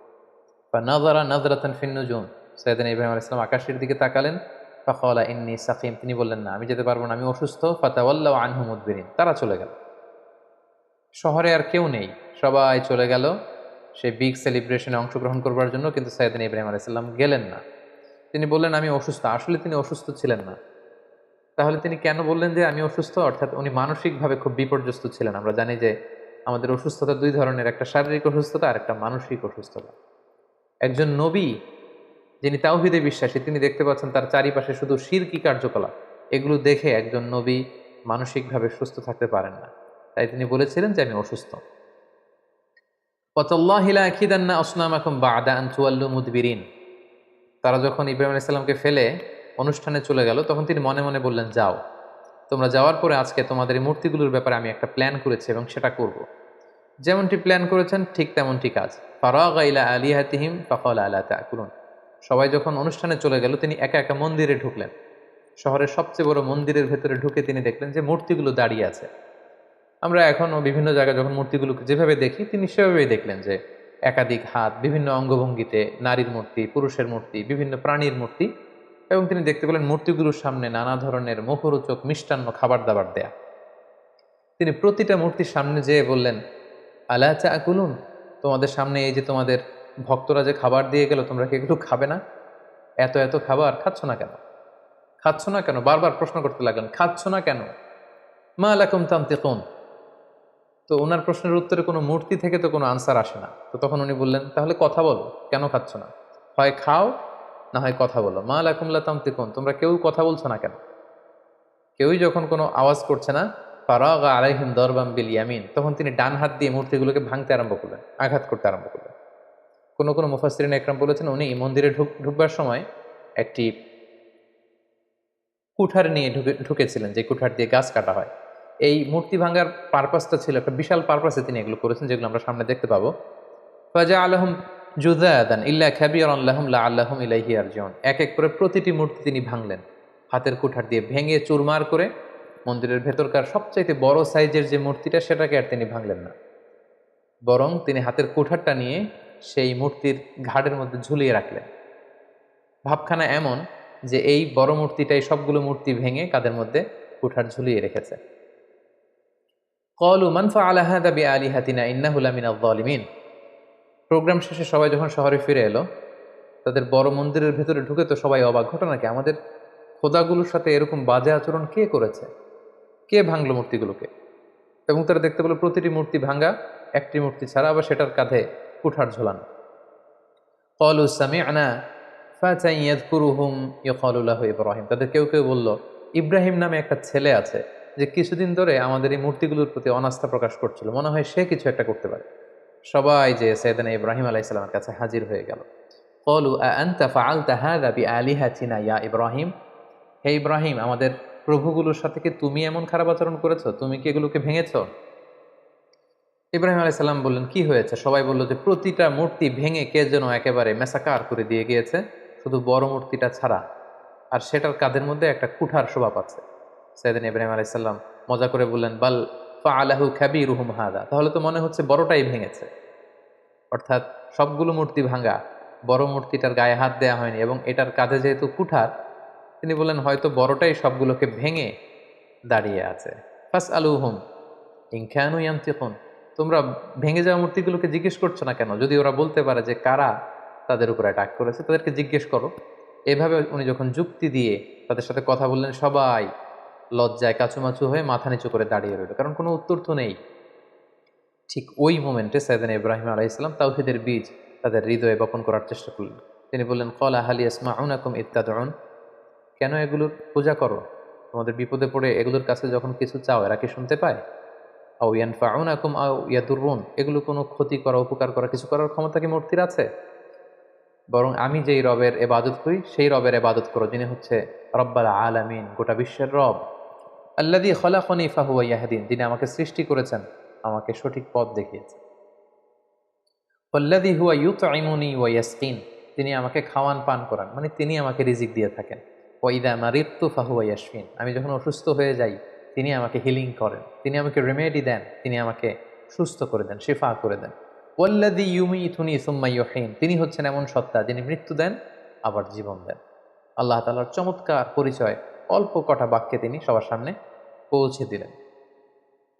বা নাযারা নাযরাতান ফিন নুজুম। সাইয়েদনা ইব্রাহিম আলাইহিস সালাম আকাশের দিকে তাকালেন। ফাকালা ইন্নী সাকিম। তিনি বললেন, না, আমি যেতে পারবো না, আমি অসুস্থ। ফাতাওয়াল্লাউ আনহু মুদবিরিন। তারা চলে গেল। শহরে আর কেউ নেই, সবাই চলে গেল সেই বিগ সেলিব্রেশনে অংশগ্রহণ করবার জন্য, কিন্তু সাইয়েদনা ইব্রাহিম আলাইহিস সালাম গেলেন না। তিনি বললেন, আমি অসুস্থ। আসলে তিনি অসুস্থ ছিলেন না। তাহলে তিনি কেন বললেন যে আমি অসুস্থ? অর্থাৎ উনি মানসিকভাবে খুব বিপর্যস্ত ছিলেন। আমরা জানি যে আমাদের অসুস্থতা দুই ধরনের, একটা শারীরিক অসুস্থতা আর একটা মানসিক অসুস্থতা। একজন নবী যিনি তাওহীদে বিশ্বাসী, তিনি দেখতে পাচ্ছেন তার চারিপাশে শুধু শিরকি কার্যকলাপ। এগুলো দেখে একজন নবী মানসিকভাবে সুস্থ থাকতে পারেন না। তাই তিনি বলেছিলেন যে আমি অসুস্থ। ওয়াতাল্লাহি লা আকিদান্না আসনামাকুম বা'দা আন তুওয়াল্লু মুদবিরিন। তারা যখন ইব্রাহিম আলাইহিস সালামকে ফেলে অনুষ্ঠানে চলে গেল, তখন তিনি মনে মনে বললেন, যাও, তোমরা যাওয়ার পরে আজকে তোমাদের এই মূর্তিগুলোর ব্যাপারে আমি একটা প্ল্যান করেছি এবং সেটা করব। যেমনটি প্ল্যান করেছেন ঠিক তেমনটি কাজ। ফারাগা ইলা আলিহাতিহিম ফাকালা আলা তাকুলুন। সবাই যখন অনুষ্ঠানে চলে গেল, তিনি একা একা মন্দিরে ঢুকলেন। শহরের সবচেয়ে বড় মন্দিরের ভেতরে ঢুকে তিনি দেখলেন যে মূর্তিগুলো দাঁড়িয়ে আছে। আমরা এখনও বিভিন্ন জায়গায় যখন মূর্তিগুলোকে যেভাবে দেখি, তিনি সেভাবেই দেখলেন যে একাধিক হাত, বিভিন্ন অঙ্গভঙ্গিতে, নারীর মূর্তি, পুরুষের মূর্তি, বিভিন্ন প্রাণীর মূর্তি, এবং তিনি দেখতে পেলেন মূর্তিগুলোর সামনে নানা ধরনের মুখরোচক মিষ্টান্ন খাবার দাবার দেয়া। তিনি প্রতিটা মূর্তির সামনে যেয়ে বললেন, আলা তাকুলুন, তোমাদের সামনে এই যে তোমাদের ভক্তরা যে খাবার দিয়ে গেল, তোমরা কি এগুলো খাবে না? এত এত খাবার খাচ্ছ না কেন? খাচ্ছ না কেন? বারবার প্রশ্ন করতে লাগলেন, খাচ্ছ না কেন? মা লাকুম তানতিকুন। তো ওনার প্রশ্নের উত্তরে কোনো মূর্তি থেকে তো কোনো আনসার আসে না। তো তখন উনি বললেন, তাহলে কথা বলো, কেন খাচ্ছ না? হয় খাও, না হয় কথা বলো। মা লাকুম লা তানতিকুন, তোমরা কেউ কথা বলছো না কেন? কেউই যখন কোনো আওয়াজ করছে না, ফারাগা আলাইহিম দরবাম বিল ইয়ামিন, তখন তিনি ডান হাত দিয়ে মূর্তিগুলোকে ভাঙতে আরম্ভ করলেন, আঘাত করতে আরম্ভ করলেন। কোনো কোনো মুফাসসিরিন একরাম বলেছেন, উনি মন্দিরে ঢুকবার সময় একটি কুঠার নিয়ে ঢুকেছিলেন, যে কুঠার দিয়ে গাছ কাটা হয়। এই মূর্তি ভাঙার পারপাসটা ছিল একটা বিশাল পারপাসে তিনি এগুলো করেছেন, যেগুলো আমরা সামনে দেখতে পাবো। ফাজা আলহম জুদাদান ইল্লা খাবিরান লাহুম লাআল্লাহুম ইলাইহি ইয়ারজিউন। এক এক করে প্রতিটি মূর্তি তিনি ভাঙলেন, হাতের কুঠার দিয়ে ভেঙে চুরমার করে। মন্দিরের ভেতরকার সবচাইতে বড় সাইজের যে মূর্তিটা, সেটাকে আর তিনি ভাঙলেন না, বরং তিনি হাতের কুঠারটা নিয়ে সেই মূর্তির ঘাড়ের মধ্যে ঝুলিয়ে রাখলেন। ভাবখানা এমন যে এই বড় মূর্তিটাই সবগুলো মূর্তি ভেঙে কাদের মধ্যে কুঠার ঝুলিয়ে রেখেছে। ক্বালু মান ফাআলা হাযা বিআলিহাতিনা ইন্নাহু লামিনায যালিমিন। প্রোগ্রাম শেষে সবাই যখন শহরে ফিরে এলো, তাদের বড় মন্দিরের ভেতরে ঢুকে তো সবাই অবাক, ঘটনা কি? আমাদের খোদাগুলোর সাথে এরকম বাজে আচরণ কে করেছে? কে ভাঙলো মূর্তিগুলোকে? এবং তারা দেখতে পেল প্রতিটি মূর্তি ভাঙা, একটি মূর্তি ছাড়া আবার সেটার কাঁধে কুঠার ঝোলানো। ক্বালু সামি'না ফাতান ইয়াযকুরুহুম ইউকালু লাহু ইব্রাহিম। তাদের কেউ কেউ বলল, ইব্রাহিম নামে একটা ছেলে আছে যে কিছুদিন ধরে আমাদের এই মূর্তিগুলোর প্রতি অনাস্থা প্রকাশ করছিল, মনে হয় সে কিছু একটা করতে পারে। সবাই যে সাইয়েদনা ইব্রাহিম আলাইহিস সালামের কাছে হাজির হয়ে গেল। ক্বালু আআনতা ফাআলতা হাযা বিআলিহাতিনা ইয়া ইব্রাহিম। হে ইব্রাহিম, আমাদের প্রভুগুলোর সাথে কি তুমি এমন খারাপ আচরণ করেছো? তুমি কি এগুলোকে ভেঙেছো? ইব্রাহিম আলাইহিস সালাম বললেন, কি হয়েছে? সবাই বলল যে প্রতিটা মূর্তি ভেঙে কে যেন একেবারে মেসাকার করে দিয়ে গিয়েছে, শুধু বড় মূর্তিটা ছাড়া, আর সেটার কাঁধের মধ্যে একটা কুঠার শোভা পাচ্ছে। সাইয়েদনা ইব্রাহিম আলাইহিস সালাম মজা করে বললেন, বাল ফাআলাহু কাবীরুহুম হাদা। তাহলে তো মনে হচ্ছে বড়টাই ভেঙেছে। অর্থাৎ সবগুলো মূর্তি ভাঙা, বড় মূর্তিটার গায়ে হাত দেয়া হয়নি, এবং এটার কাঁধে যেহেতু কুঠার, তিনি বললেন হয়তো বড়টাই সবগুলোকে ভেঙে দাঁড়িয়ে আছে। ফাসআলুহুম ইন কানু ইয়ানতিকুন, তোমরা ভেঙে যাওয়া মূর্তিগুলোকে জিজ্ঞেস করছো না কেন? যদি ওরা বলতে পারে যে কারা তাদের উপর অ্যাটাক করেছে, তাদেরকে জিজ্ঞেস করো। এভাবে উনি যখন যুক্তি দিয়ে তাদের সাথে কথা বললেন, সবাই লজ্জায় কাচুমাচু হয়ে মাথা নিচু করে দাঁড়িয়ে রইল, কারণ কোনো উত্তর তো নেই। ঠিক ওই মোমেন্টে সাইয়েদনা ইব্রাহিম আলাইহিসসালাম তাওহীদের বীজ তাদের হৃদয়ে বপন করার চেষ্টা করলেন। তিনি বললেন, ক্বালা হাল ইয়াসমাউনাকুম ইয তাদউন, কেন এগুলোর পূজা করো? তোমাদের বিপদে পড়ে এগুলোর কাছে যখন কিছু চাও, এরা কি শুনতে পায়? আও ইয়ানফাউনাকুম আও ইয়াদুররুন, এগুলো কোনো ক্ষতি করা, উপকার করা, কিছু করার ক্ষমতা কি মূর্তির আছে? বরং আমি যেই রবের ইবাদত করি সেই রবের ইবাদত করো, যিনি হচ্ছে রব্বাল আলামিন, গোটা বিশ্বের রব। আল্লাযী খলাকানি ফাহুয়া ইয়াহদিন, যিনি আমাকে সৃষ্টি করেছেন, আমাকে সঠিক পথ দেখিয়েছেন। ওয়াল্লাযী হুয়া ইউতঈমুনি ওয়া ইয়াসকিন, তিনি আমাকে খাওয়ান পান করান, মানে তিনি আমাকে রিজিক দিয়ে থাকেন। ওয়া ইযা মারিদতু ফাহুয়া ইয়াশফিন, আমি যখন অসুস্থ হয়ে যাই তিনি আমাকে হিলিং করেন, তিনি আমাকে রেমেডি দেন, তিনি আমাকে সুস্থ করে দেন, শিফা করে দেন। ওয়াল্লাযী ইউমীতুনি সুম্মা ইউহয়িন, তিনি হচ্ছেন এমন সত্তা যিনি মৃত্যু দেন আবার জীবন দেন। আল্লাহ তাআলার চমৎকার পরিচয় অল্প কটা বাক্যে তিনি সবার সামনে পৌঁছে দিলেন।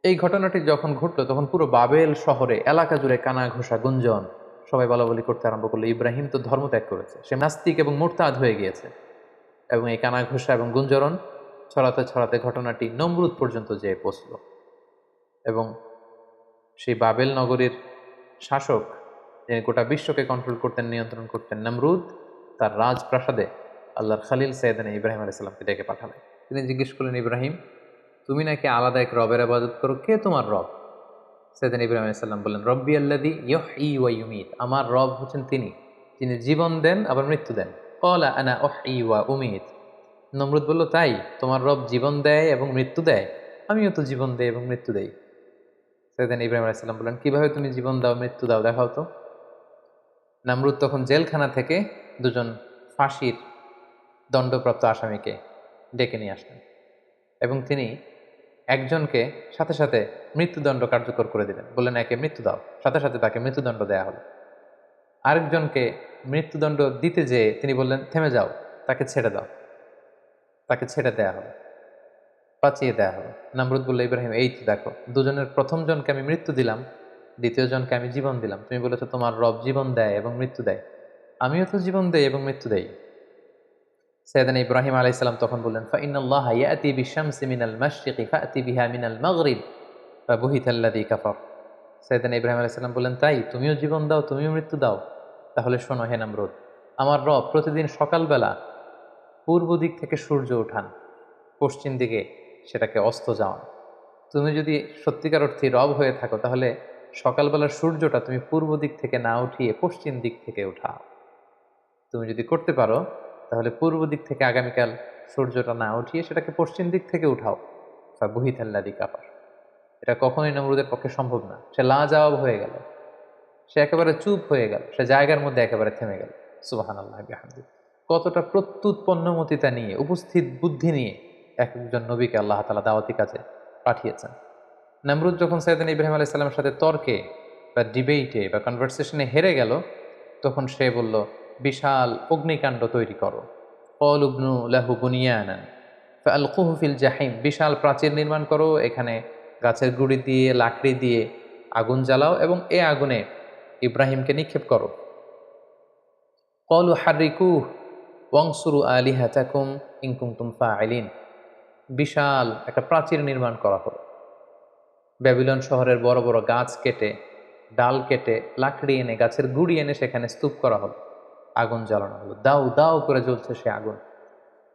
এই ঘটনাটি যখন ঘটলো তখন পুরো বাবেল শহরে এলাকা জুড়ে কানা ঘোষা গুঞ্জন, সবাই বলাবলি করতে আরম্ভ করলো, ইব্রাহিম তো ধর্মত্যাগ করেছে, সে নাস্তিক এবং মুরতাদ হয়ে গিয়েছে। এবং এই কানা ঘোষা এবং গুঞ্জরণ ছড়াতে ছড়াতে ঘটনাটি নমরুদ পর্যন্ত যেয়ে পৌঁছল। এবং সেই বাবেল নগরীর শাসক, যিনি গোটা বিশ্বকে কন্ট্রোল করতেন, নিয়ন্ত্রণ করতেন, নমরুদ, তার রাজপ্রাসাদে আল্লাহর খালিল সাইয়েদনা ইব্রাহিম আলাইহিস সালামকে ডেকে পাঠালেন। তিনি জিজ্ঞেস করলেন, ইব্রাহিম, তুমি নাকি আলাদা এক রবের ইবাদত করো, কে তোমার রব? সাইয়েদনা ইব্রাহিম আলাইহিস সালাম বললেন, রব্বি আল্লাযী ইউহয়ী ওয়া ইউমীত, আমার রব হচ্ছেন তিনি, যিনি জীবন দেন আবার মৃত্যু দেন। ক্বালা আনা উহয়ী ওয়া উমীত, নমরুদ বলল, তাই তোমার রব জীবন দেয় এবং মৃত্যু দেয়? আমিও তো জীবন দেই এবং মৃত্যু দেই। সাইয়েদনা ইব্রাহিম আলাইহিস সালাম বললেন, কিভাবে তুমি জীবন দাও মৃত্যু দাও, দেখাও তো। নমরুদ তখন জেলখানা থেকে দুজন ফাঁসির দণ্ডপ্রাপ্ত আসামিকে ডেকে নিয়ে আসলেন এবং তিনি একজনকে সাথে সাথে মৃত্যুদণ্ড কার্যকর করে দিলেন, বললেন, একে মৃত্যু দাও, সাথে সাথে তাকে মৃত্যুদণ্ড দেয়া হলো। আরেকজনকে মৃত্যুদণ্ড দিতে যেয়ে তিনি বললেন, থেমে যাও, তাকে ছেড়ে দাও, তাকে ছেড়ে দেয়া হলো, বাঁচিয়ে দেয়া হলো। নমরুদ বলল, ইব্রাহিম, এই তো দেখো, দুজনের প্রথম জনকে আমি মৃত্যু দিলাম, দ্বিতীয় জনকে আমি জীবন দিলাম, তুমি বলেছো তোমার রব জীবন দেয় এবং মৃত্যু দেয়, আমিও তো জীবন দেই এবং মৃত্যু দেই। সাইয়েদনা ইব্রাহিম আলাইহিস সালাম তখন বললেন, ফাইনাল্লাহা ইয়াতি বিশ-শামসি মিনাল মাশরিকি ফাতি বিহা মিনাল মাগরিব ফাবুহিতাল্লাযী কাফার। সাইয়েদনা ইব্রাহিম আলাইহিস সালাম বললেন, তাই তুমিও জীবন দাও, তুমিও মৃত্যু দাও? তাহলে শোনো হে নমরুদ, আমার রব প্রতিদিন সকালবেলা পূর্ব দিক থেকে সূর্য ওঠান, পশ্চিম দিকে সেটাকে অস্ত যাওয়ান। তুমি যদি সত্যিকার অর্থে রব হয়ে থাকো, তাহলে সকালবেলার সূর্যটা তুমি পূর্ব দিক থেকে না উঠিয়ে পশ্চিম দিক থেকে উঠাও। তুমি যদি করতে পারো তাহলে পূর্ব দিক থেকে আগামীকাল সূর্যটা না উঠিয়ে সেটাকে পশ্চিম দিক থেকে উঠাও। ফাবুহিতাল্লাযী কাফার। এটা কখনোই নমরুদের পক্ষে সম্ভব না। সে লাজবাব হয়ে গেল, সে একেবারে চুপ হয়ে গেল, সে জায়গার মধ্যে একেবারে থেমে গেল। সুবহানাল্লাহ বিহামদিহি। কতটা প্রত্যুৎপন্নমতিতা নিয়ে, উপস্থিত বুদ্ধি নিয়ে একজন নবীকে আল্লাহ তাআলা দাওয়াতি কাজে পাঠিয়েছেন। নমরুদ যখন সাইয়েদনা ইব্রাহিম আলাইহিস সালামের সাথে তর্কে বা ডিবেটে বা কনভারসেশনে হেরে গেল, তখন সে বলল, বিশাল অগ্নিকাণ্ড তৈরি করো। ক্বালু ইবনু লাহু বুনিয়ানান ফাআলকুহু ফিল জাহিম, বিশাল প্রাচীর নির্মাণ করো, এখানে গাছের গুঁড়ি দিয়ে, লাকড়ি দিয়ে আগুন জ্বালাও এবং এ আগুনে ইব্রাহিমকে নিক্ষেপ করো। ক্বালু হাররিকুহু ওয়ানসুরু আলিহাতাকুম ইন কুনতুম ফাইলিন, বিশাল একটা প্রাচীর নির্মাণ করা হলো। ব্যাবিলন শহরের বড় বড় গাছ কেটে, ডাল কেটে, লাকড়ি এনে, গাছের গুঁড়ি এনে সেখানে স্তূপ করা হলো, আগুন জ্বালানো হলো, দাউ দাউ করে জ্বলছে সে আগুন।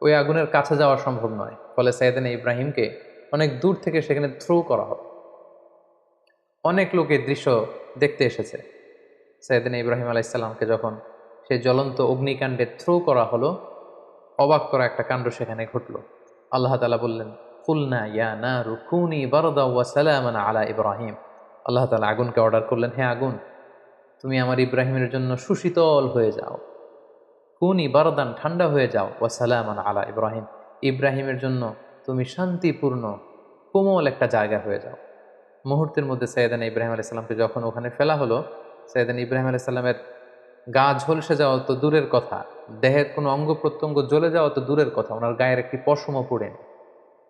ওই আগুনের কাছে যাওয়া সম্ভব নয়, ফলে সাইয়েদনা ইব্রাহিমকে অনেক দূর থেকে সেখানে থ্রো করা হলো। অনেক লোক এই দৃশ্য দেখতে এসেছে। সাইয়েদনা ইব্রাহিম আলাইহিস সালামকে যখন সেই জ্বলন্ত অগ্নিকাণ্ডে থ্রো করা হলো, অবাক করা একটা কাণ্ড সেখানে ঘটলো। আল্লাহ তাআলা বললেন, কুলনা ইয়া নারু কুনি বারদাও ওয়া সালামান আলা ইব্রাহিম। আল্লাহ তাআলা আগুনকে অর্ডার করলেন, হে আগুন, তুমি আমার ইব্রাহিমের জন্য সুশীতল হয়ে যাও, কুনি বারদান, ঠান্ডা হয়ে যাও, ওয়া সালামান আলা ইব্রাহিম, ইব্রাহিমের জন্য তুমি শান্তিপূর্ণ কোমল একটা জায়গা হয়ে যাও। মুহূর্তের মধ্যে সাইয়েদনা ইব্রাহিম আলাইহিস সালামকে যখন ওখানে ফেলা হলো, সাইয়েদনা ইব্রাহিম আলাইহিস সালামের গা ঝলসে যাওয়া তো দূরের কথা, দেহের কোনো অঙ্গ প্রত্যঙ্গ জ্বলে যাওয়া তো দূরের কথা, ওনার গায়ের একটি পশমও পড়েনি।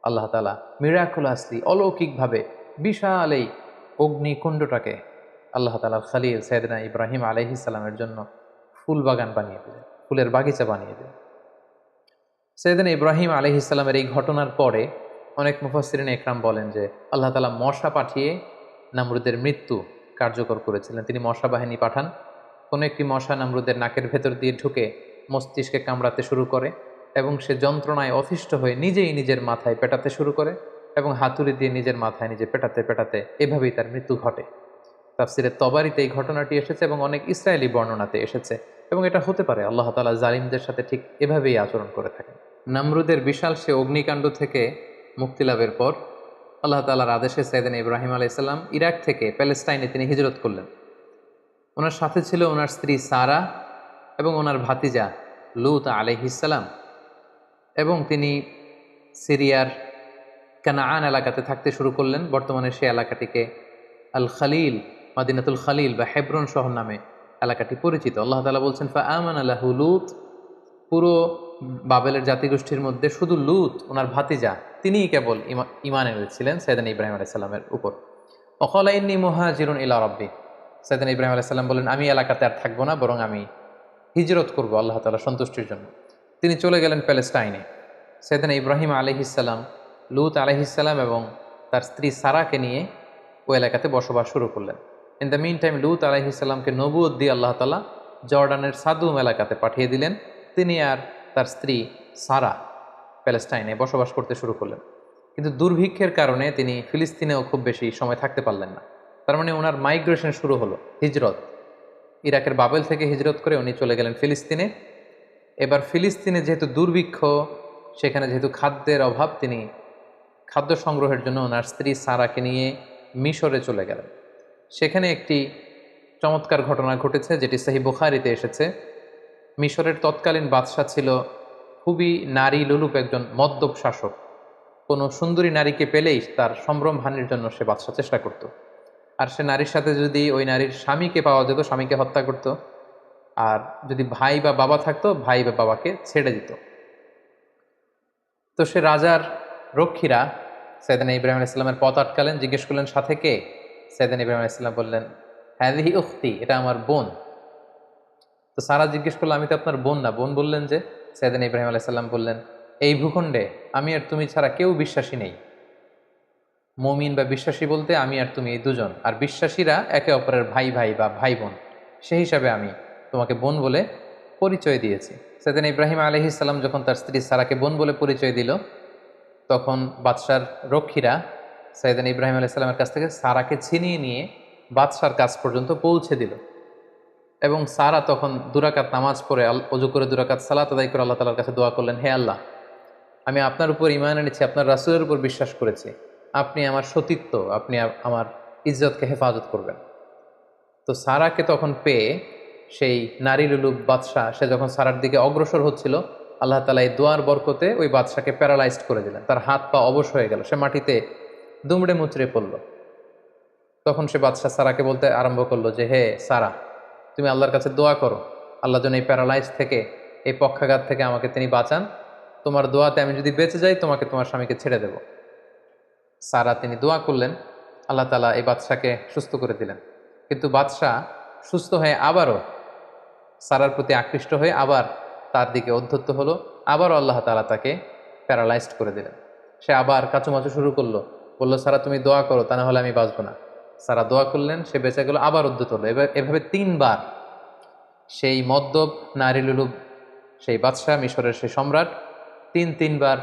আল্লাহ তাআলা মিরাকুলাসলি, অলৌকিকভাবে বিশাল এই অগ্নিকুণ্ডটাকে আল্লাহ তাআলার খলিল সাইয়েদনা ইব্রাহিম আলাইহিস সালামের জন্য ফুল বাগান বানিয়ে দিলেন, ফুলের বাগিচা বানিয়ে দিলেন। সাইয়েদনা ইব্রাহিম আলাইহিস সালামের এই ঘটনার পরে অনেক মুফাসসিরিন একরাম বলেন যে আল্লাহ তাআলা মশা পাঠিয়ে নমরুদের মৃত্যু কার্যকর করেছিলেন। তিনি মশা বাহিনী পাঠান, কোনো একটি মশা নমরুদের নাকের ভেতর দিয়ে ঢুকে মস্তিষ্কে কামড়াতে শুরু করে এবং সে যন্ত্রণায় অতিষ্ঠ হয়ে নিজেই নিজের মাথায় পেটাতে শুরু করে এবং হাতুড়ি দিয়ে নিজের মাথায় নিজে পেটাতে পেটাতে এভাবেই তার মৃত্যু ঘটে। তাফসিরে তবারিতে এই ঘটনাটি এসেছে এবং অনেক ইসরায়েলি বর্ণনাতে এসেছে এবং এটা হতে পারে আল্লাহ তাআলা জালিমদের সাথে ঠিক এভাবেই আচরণ করে থাকেন। নমরুদের বিশাল সে অগ্নিকাণ্ড থেকে মুক্তি লাভের পর আল্লাহ তাআলার আদেশে সাইয়েদনা ইব্রাহিম আলাইহিস সালাম ইরাক থেকে প্যালেস্টাইনে তিনি হিজরত করলেন। ওনার সাথে ছিল ওনার স্ত্রী সারা এবং ওনার ভাতিজা লূত আলাইহিস সালাম, এবং তিনি সিরিয়ার কানাআন এলাকাতে থাকতে শুরু করলেন। বর্তমানে সে এলাকাটিকে আল খালিল, মাদিনাতুল খালিল বা হেব্রন শহর নামে এলাকাটি পরিচিত। আল্লাহ তাআলা বলছেন ফাআমানা লাহু লূত, পুরো বাবেলের জাতিগোষ্ঠীর মধ্যে শুধু লূত ওনার ভাতিজা তিনিই কেবল ঈমান এনেছিলেন সাইয়েদনা ইব্রাহিম আলাইহিস সালামের উপর। ওয়াকালা ইন্নী মুহাজিরুন ইলা রাব্বি, সাইয়েদনা ইব্রাহিম আলাইহিস সালাম বলেন আমি এলাকাতে আর থাকবো না, বরং আমি হিজরত করব আল্লাহ তাআলার সন্তুষ্টির জন্য। তিনি চলে গেলেন প্যালেস্টাইনে। সাইয়েদনা ইব্রাহিম আলাইহিস সালাম, লূত আলাইহিস সালাম এবং তার স্ত্রী সারাকে নিয়ে ওই এলাকাতে বসবাস শুরু করলেন। ইন দ্য মিন টাইম লূত আলাইহিস সালামকে নবুয়ত দিয়ে আল্লাহ তাআলা জর্ডানের সাদুম এলাকাতে পাঠিয়ে দিলেন। তিনি আর তার স্ত্রী সারা প্যালেস্টাইনে বসবাস করতে শুরু করলেন। কিন্তু দুর্ভিক্ষের কারণে তিনি ফিলিস্তিনেও খুব বেশি সময় থাকতে পারলেন না। তার মানে ওনার মাইগ্রেশন শুরু হলো, হিজরত। ইরাকের বাবেল থেকে হিজরত করে উনি চলে গেলেন ফিলিস্তিনে। এবার ফিলিস্তিনে যেহেতু দুর্ভিক্ষ, সেখানে যেহেতু খাদ্যের অভাব, তিনি খাদ্য সংগ্রহের জন্য ওনার স্ত্রী সারাকে নিয়ে মিশরে চলে গেলেন। সেখানে একটি চমৎকার ঘটনা ঘটেছে যেটি সহিহ বুখারীতে এসেছে। মিশরের তৎকালীন বাদশাহ ছিল খুবই নারী লোলুপ একজন মদ্যপ শাসক। কোনো সুন্দরী নারীকে পেলেই তার সম্ভ্রম হানির জন্য সে বাদশাহ চেষ্টা করত। আর সে নারীর সাথে যদি ওই নারীর স্বামীকে পাওয়া যেত, স্বামীকে হত্যা করত। আর যদি ভাই বা বাবা থাকতো, ভাই বা বাবাকে ছেড়ে দিত। তো সে রাজার রক্ষীরা সাইয়েদনা ইব্রাহিম আলাইহিস সালামের পথ আটকালেন, জিজ্ঞেস করলেন সাথে কে? সাইয়েদনা ইব্রাহিম আলাইহিস সালাম বললেন হাযিহি উখতি, এটা আমার বোন। তো সারা জিজ্ঞেস করলো আমি তো আপনার বোন না। বোন বললেন যে? সাইয়েদনা ইব্রাহিম আলাইহিস সালাম বললেন এই ভূখণ্ডে আমি আর তুমি ছাড়া কেউ বিশ্বাসী নেই। মুমিন বা বিশ্বাসী বলতে আমি আর তুমি এই দুজন, আর বিশ্বাসীরা একে অপরের ভাই ভাই বা ভাই বোন। সেই হিসাবে আমি তোমাকে বোন বলে পরিচয় দিয়েছি। সাইয়েদনা ইব্রাহিম আলাইহিস সালাম যখন তার স্ত্রী সারাকে বোন বলে পরিচয় দিল, তখন বাদশার রক্ষীরা সাইয়েদনা ইব্রাহিম আলাইহিস সালামের কাছ থেকে সারাকে ছিনিয়ে নিয়ে বাদশার কাছ পর্যন্ত পৌঁছে দিল। এবং সারা তখন দুরাকাত নামাজ পড়ে অজু করে দুরাকাত সালাত আদায় করে আল্লাহ তাআলার কাছে দোয়া করলেন, হে আল্লাহ, আমি আপনার উপর ঈমান এনেছি, আপনার রাসূলের উপর বিশ্বাস করেছি, আপনি আমার সতীত্ব, আপনি আমার ইজ্জতকে হেফাজত করবেন। তো সারাকে তখন পেয়ে সেই নারী লুলুপ বাদশাহ, সে যখন সারার দিকে অগ্রসর হচ্ছিল, আল্লাহ তাআলা এই দোয়ার বরকতে ওই বাদশাকে প্যারালাইজড করে দিলেন। তার হাত পা অবশ হয়ে গেল, সে মাটিতে দুমড়ে মুচড়ে পড়ল। তখন সে বাদশাহ সারাকে বলতে আরম্ভ করলো যে হে সারা, তুমি আল্লাহর কাছে দোয়া করো, আল্লাহ যেন এই প্যারালাইজ থেকে, এই পক্ষাঘাত থেকে আমাকে তিনি বাঁচান। তোমার দোয়াতে আমি যদি বেঁচে যাই, তোমাকে তোমার স্বামীকে ছেড়ে দেব। সারা তিনি দোয়া করলেন, আল্লাহ তাআলা এই বাদশাকে সুস্থ করে দিলেন। কিন্তু বাদশাহ সুস্থ হয়ে আবারও সারার প্রতি আকৃষ্ট হয়ে আবার তার দিকে অধ্যত্ত হলো। আবারও আল্লাহ তাআলা তাকে প্যারালাইজড করে দিলেন। সে আবার কাচুমাচু শুরু করলো, বলল সারা তুমি দোয়া করো, তা না হলে আমি বাঁচবো না। সারা দোয়া করলেন, সে বেঁচে গেল, আবার উদ্ধত হলো। এভাবে তিনবার সেই মদ্যপ নারী লুলুব সেই বাদশাহ, মিশরের সেই সম্রাট, তিনবার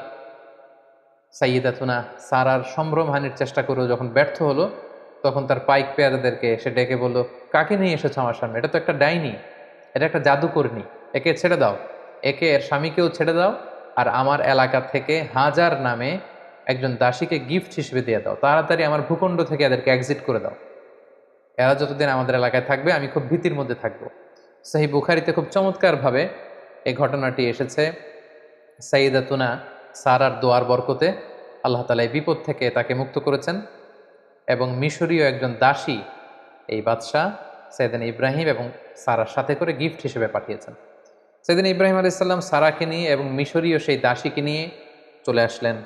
সাইয়্যিদাতুনা সারার সম্ভ্রমহানির চেষ্টা করেও যখন ব্যর্থ হলো, তখন তার পাইক পেয়াদাদেরকে সে ডেকে বলল, কাকে নিয়ে এসেছো আমার সামনে? এটা তো একটা ডাইনি, এটা একটা জাদুকর্ণী, একে ছেড়ে দাও, একে এর স্বামীকেও ছেড়ে দাও, আর আমার এলাকা থেকে হাজার নামে একজন দাসীকে গিফট হিসেবে দিয়ে দাও। তাড়াতাড়ি আমার ভূখণ্ড থেকে এদেরকে এক্সিট করে দাও। এরা যতদিন আমাদের এলাকায় থাকবে আমি খুব ভীতির মধ্যে থাকবো। সহিহ বুখারীতে খুব চমৎকারভাবে এই ঘটনাটি এসেছে। সাইয়্যিদাতুনা সারার দোয়ার বরকতে আল্লাহ তাআলা এই বিপদ থেকে তাকে মুক্ত করেছেন, এবং মিশরীয় একজন দাসী এই বাদশাহ সাইয়েদনা ইব্রাহিম এবং সারার সাথে করে গিফট হিসেবে পাঠিয়েছেন। সাইয়েদনা ইব্রাহিম আলাইহিস সালাম সারাকে নিয়ে এবং মিশরীয় সেই দাসীকে নিয়ে চলে আসলেন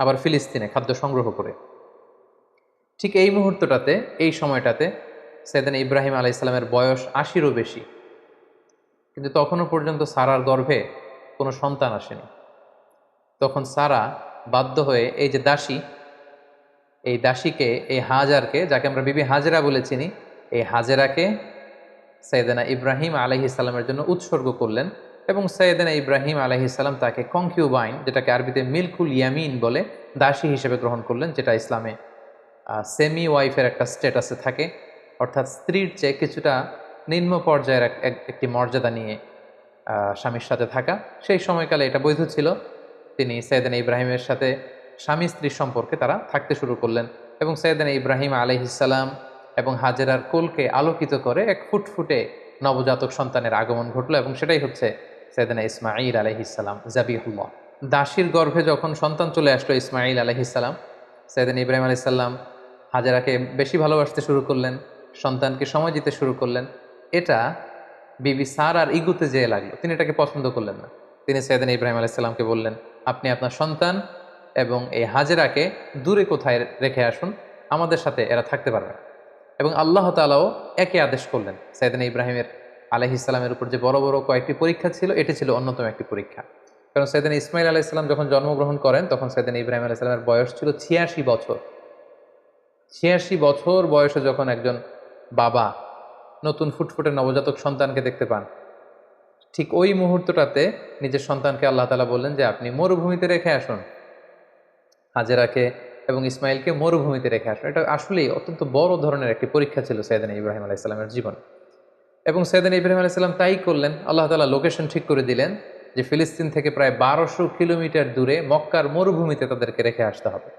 আবার ফিলিস্তিনে খাদ্য সংগ্রহ করে। ঠিক এই মুহূর্তটাতে, এই সময়টাতে সাইয়েদনা ইব্রাহিম আলাইহিস সালামের বয়স ৮০-ও বেশি, কিন্তু তখনও পর্যন্ত সারার গর্ভে কোনো সন্তান আসেনি। তখন সারা বাধ্য হয়ে এই যে দাসী, এই দাসীকে, এই হাজারকে, যাকে আমরা বিবি হাজেরা বলে চিনি, এই হাজেরাকে সাইয়েদনা ইব্রাহিম আলাইহিস সালামের জন্য উৎসর্গ করলেন। এবং সাইয়েদনা ইব্রাহিম আলাইহিস সালাম তাকে কনকিউবাইন, যেটাকে আরবিতে মিল্কুল ইয়ামিন বলে, দাসী হিসেবে গ্রহণ করলেন, যেটা ইসলামে সেমি ওয়াইফের একটা স্ট্যাটাসে থাকে, অর্থাৎ স্ত্রীর চেয়ে কিছুটা নিম্ন পর্যায়ের একটি মর্যাদা নিয়ে স্বামীর সাথে থাকা। সেই সময়কালে এটা বৈধ ছিল। তিনি সাইয়েদনা ইব্রাহিমের সাথে স্বামী স্ত্রীর সম্পর্কে তারা থাকতে শুরু করলেন, এবং সাইয়েদনা ইব্রাহিম আলাইহিস সালাম এবং হাজেরার কোলকে আলোকিত করে এক ফুটফুটে নবজাতক সন্তানের আগমন ঘটলো, এবং সেটাই হচ্ছে সাইয়েদনা ইসমাঈল আলাইহিস সালাম, জাবিহুল্লাহ। দাসীর গর্ভে যখন সন্তান চলে আসলো ইসমাঈল আলাইহিস সালাম, সাইয়েদনা ইব্রাহিম আলাইহিস সালাম হাজেরাকে বেশি ভালোবাসতে শুরু করলেন, সন্তানকে সময় দিতে শুরু করলেন। এটা বিবি সারার ইগুতে যেয়ে লাগলো, তিনি এটাকে পছন্দ করলেন না। তিনি সাইয়েদনা ইব্রাহিম আলাইহিস সালামকে বললেন, আপনি আপনার সন্তান এবং এই হাজেরাকে দূরে কোথায় রেখে আসুন, আমাদের সাথে এরা থাকতে পারবে না। এবং আল্লাহ তাআলাও একই আদেশ করলেন। সাইয়েদনা ইব্রাহিমের আলাইহিস সালামের উপর যে বড় বড় কয়েকটি পরীক্ষা ছিল, এটি ছিল অন্যতম একটি পরীক্ষা। কারণ সাইয়েদনা ইসমাঈল আলাইহিস সালাম যখন জন্মগ্রহণ করেন, তখন সাইয়েদনা ইব্রাহিম আলাইহিস সালামের বয়স ছিল ৮৬ বছর। ৮৬ বছর বয়সে যখন একজন বাবা নতুন ফুটফুটে নবজাতক সন্তানকে দেখতে পান, ঠিক ওই মুহূর্তটাতে নিজের সন্তানকে আল্লাহ তাআলা বললেন যে আপনি মরুভূমিতে রেখে আসুন, হাজেরাকে এবং ইসমাইলকে মরুভূমিতে রেখে আসুন। এটা আসলেই অত্যন্ত বড় ধরনের একটি পরীক্ষা ছিল সাইয়েদনা ইব্রাহিম আলাইহিস সালামের জীবন। এবং সাইয়েদনা ইব্রাহিম আলাইহিস সালাম তাই করলেন। আল্লাহ তাআলা লোকেশন ঠিক করে দিলেন যে ফিলিস্তিন থেকে প্রায় ১২০০ কিলোমিটার দূরে মক্কার মরুভূমিতে তাদেরকে রেখে আসতে হবে।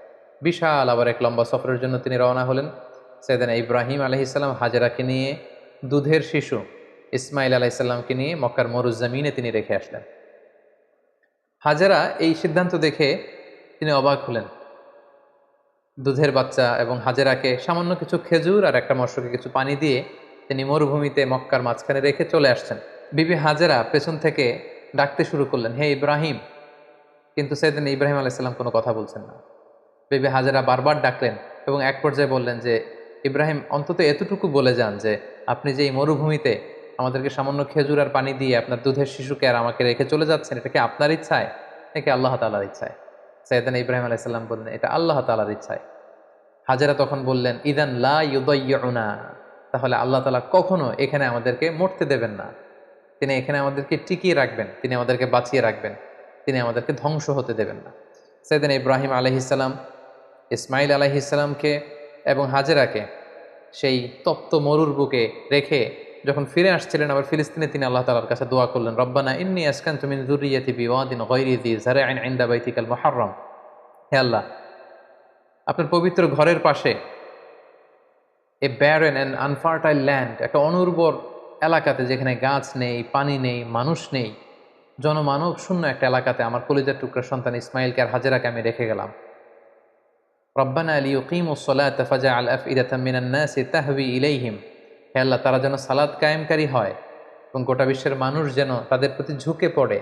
বিশাল আবার এক লম্বা সফরের জন্য তিনি রওনা হলেন। সাইয়েদনা ইব্রাহিম আলাইহিস সালাম হাজেরাকে নিয়ে, দুধের শিশু ইসমাইল আলাইহিস সালামকে নিয়ে মক্কার মরুজমিনে তিনি রেখে আসলেন। হাজেরা এই সিদ্ধান্ত দেখে তিনি অবাক হলেন। দুধের বাচ্চা এবং হাজেরাকে সামান্য কিছু খেজুর আর একটা মশকে কিছু পানি দিয়ে তিনি মরুভূমিতে মক্কার মাঝখানে রেখে চলে আসছেন। বিবি হাজেরা পেছন থেকে ডাকতে শুরু করলেন, হে ইব্রাহিম। কিন্তু সাইয়েদনা ইব্রাহিম আলাইহিস সালাম কোনো কথা বলছেন না। বিবি হাজেরা বারবার ডাকলেন এবং এক পর্যায়ে বললেন যে, ইব্রাহিম, অন্তত এতটুকু বলে যান যে আপনি যে এই মরুভূমিতে আমাদেরকে সামান্য খেজুর আর পানি দিয়ে আপনার দুধের শিশুকে আর আমাকে রেখে চলে যাচ্ছেন, এটা কি আপনার ইচ্ছায় নাকি আল্লাহ তাআলার ইচ্ছায়? সাইয়েদনা ইব্রাহিম আলাইহিস সালাম বললেন, এটা আল্লাহ তাআলার ইচ্ছায়। হাজেরা তখন বললেন, ইদান লা ইউদাইয়ুনা, তাহলে আল্লাহ তাআলা কখনো এখানে আমাদেরকে মরতে দেবেন না। তিনি এখানে আমাদেরকে টিকিয়ে রাখবেন, তিনি আমাদেরকে বাঁচিয়ে রাখবেন, তিনি আমাদেরকে ধ্বংস হতে দেবেন না। সাইয়েদনা ইব্রাহিম আলাইহিস সালাম ইসমাইল আলাইহিস সালামকে এবং হাজেরাকে সেই তপ্ত মরুর বুকে রেখে যখন ফিরে আসছিলেন আবার ফিলিস্তিনে, তিনি আল্লাহ তাআলার কাছে দোয়া করলেন, রব্বানা ইন্নী আসকানতু মিন যুররিয়্যাতি বিওয়াদিন গায়রি যি যার'ইন ইনদা বাইতিকাল মুহাররম। হে আল্লাহ, আপনার পবিত্র ঘরের পাশে এ ব্যারেন অ্যান্ড আনফার্টাইল ল্যান্ড, একটা অনুর্বর এলাকাতে যেখানে গাছ নেই, পানি নেই, মানুষ নেই, জনমানব শূন্য একটা এলাকাতে আমার কলিজার টুকরা সন্তান ইসমাইলকে আর হাজেরাকে আমি রেখে গেলাম। রব্বানা লিয়ুকিমুস সালাতা ফাজআল আফইদাতাম মিনান নাসি তাহওয়ি ইলাইহিম। হে আল্লাহ, তারা যেন সালাত কায়েমকারী হয় এবং গোটা বিশ্বের মানুষ যেন তাদের প্রতি ঝুঁকে পড়ে।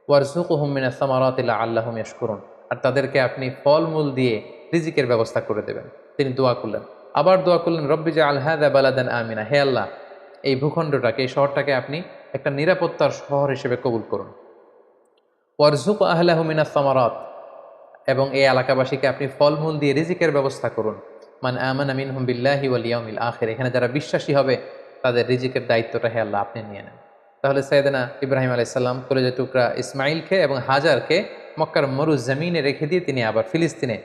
ওয়ারযুকহুম মিনাস সামারাতি লাআল্লাহুম ইয়াশকুরুন, আর তাদেরকে আপনি ফলমূল দিয়ে রিজিকের ব্যবস্থা করে দেবেন। তিনি দোয়া করলেন, আবার দোয়া করলেন, রব্বি জাআল হাযা বালাদান আমিনা। হে আল্লাহ, এই ভূখণ্ডটাকে, এই শহরটাকে আপনি একটা নিরাপত্তার শহর হিসেবে কবুল করুন। ওয়ারযুক আহলাহু মিনাস সামারাত, এবং এই এলাকাবাসীকে আপনি ফলমূল দিয়ে রিজিকের ব্যবস্থা করুন। মান আমানা মিনহুম বিল্লাহি ওয়াল ইয়াউমিল আখির, এখানে যারা বিশ্বাসী হবে তাদের রিজিকের দায়িত্বটা হে আল্লাহ আপনি নিয়ে নেন। তাহলে সাইয়েদনা ইব্রাহিম আলাইহিস সালাম কলিজার টুকরা ইসমাইলকে এবং হাজারকে মক্কার মরুজমিনে রেখে দিয়ে তিনি আবার ফিলিস্তিনে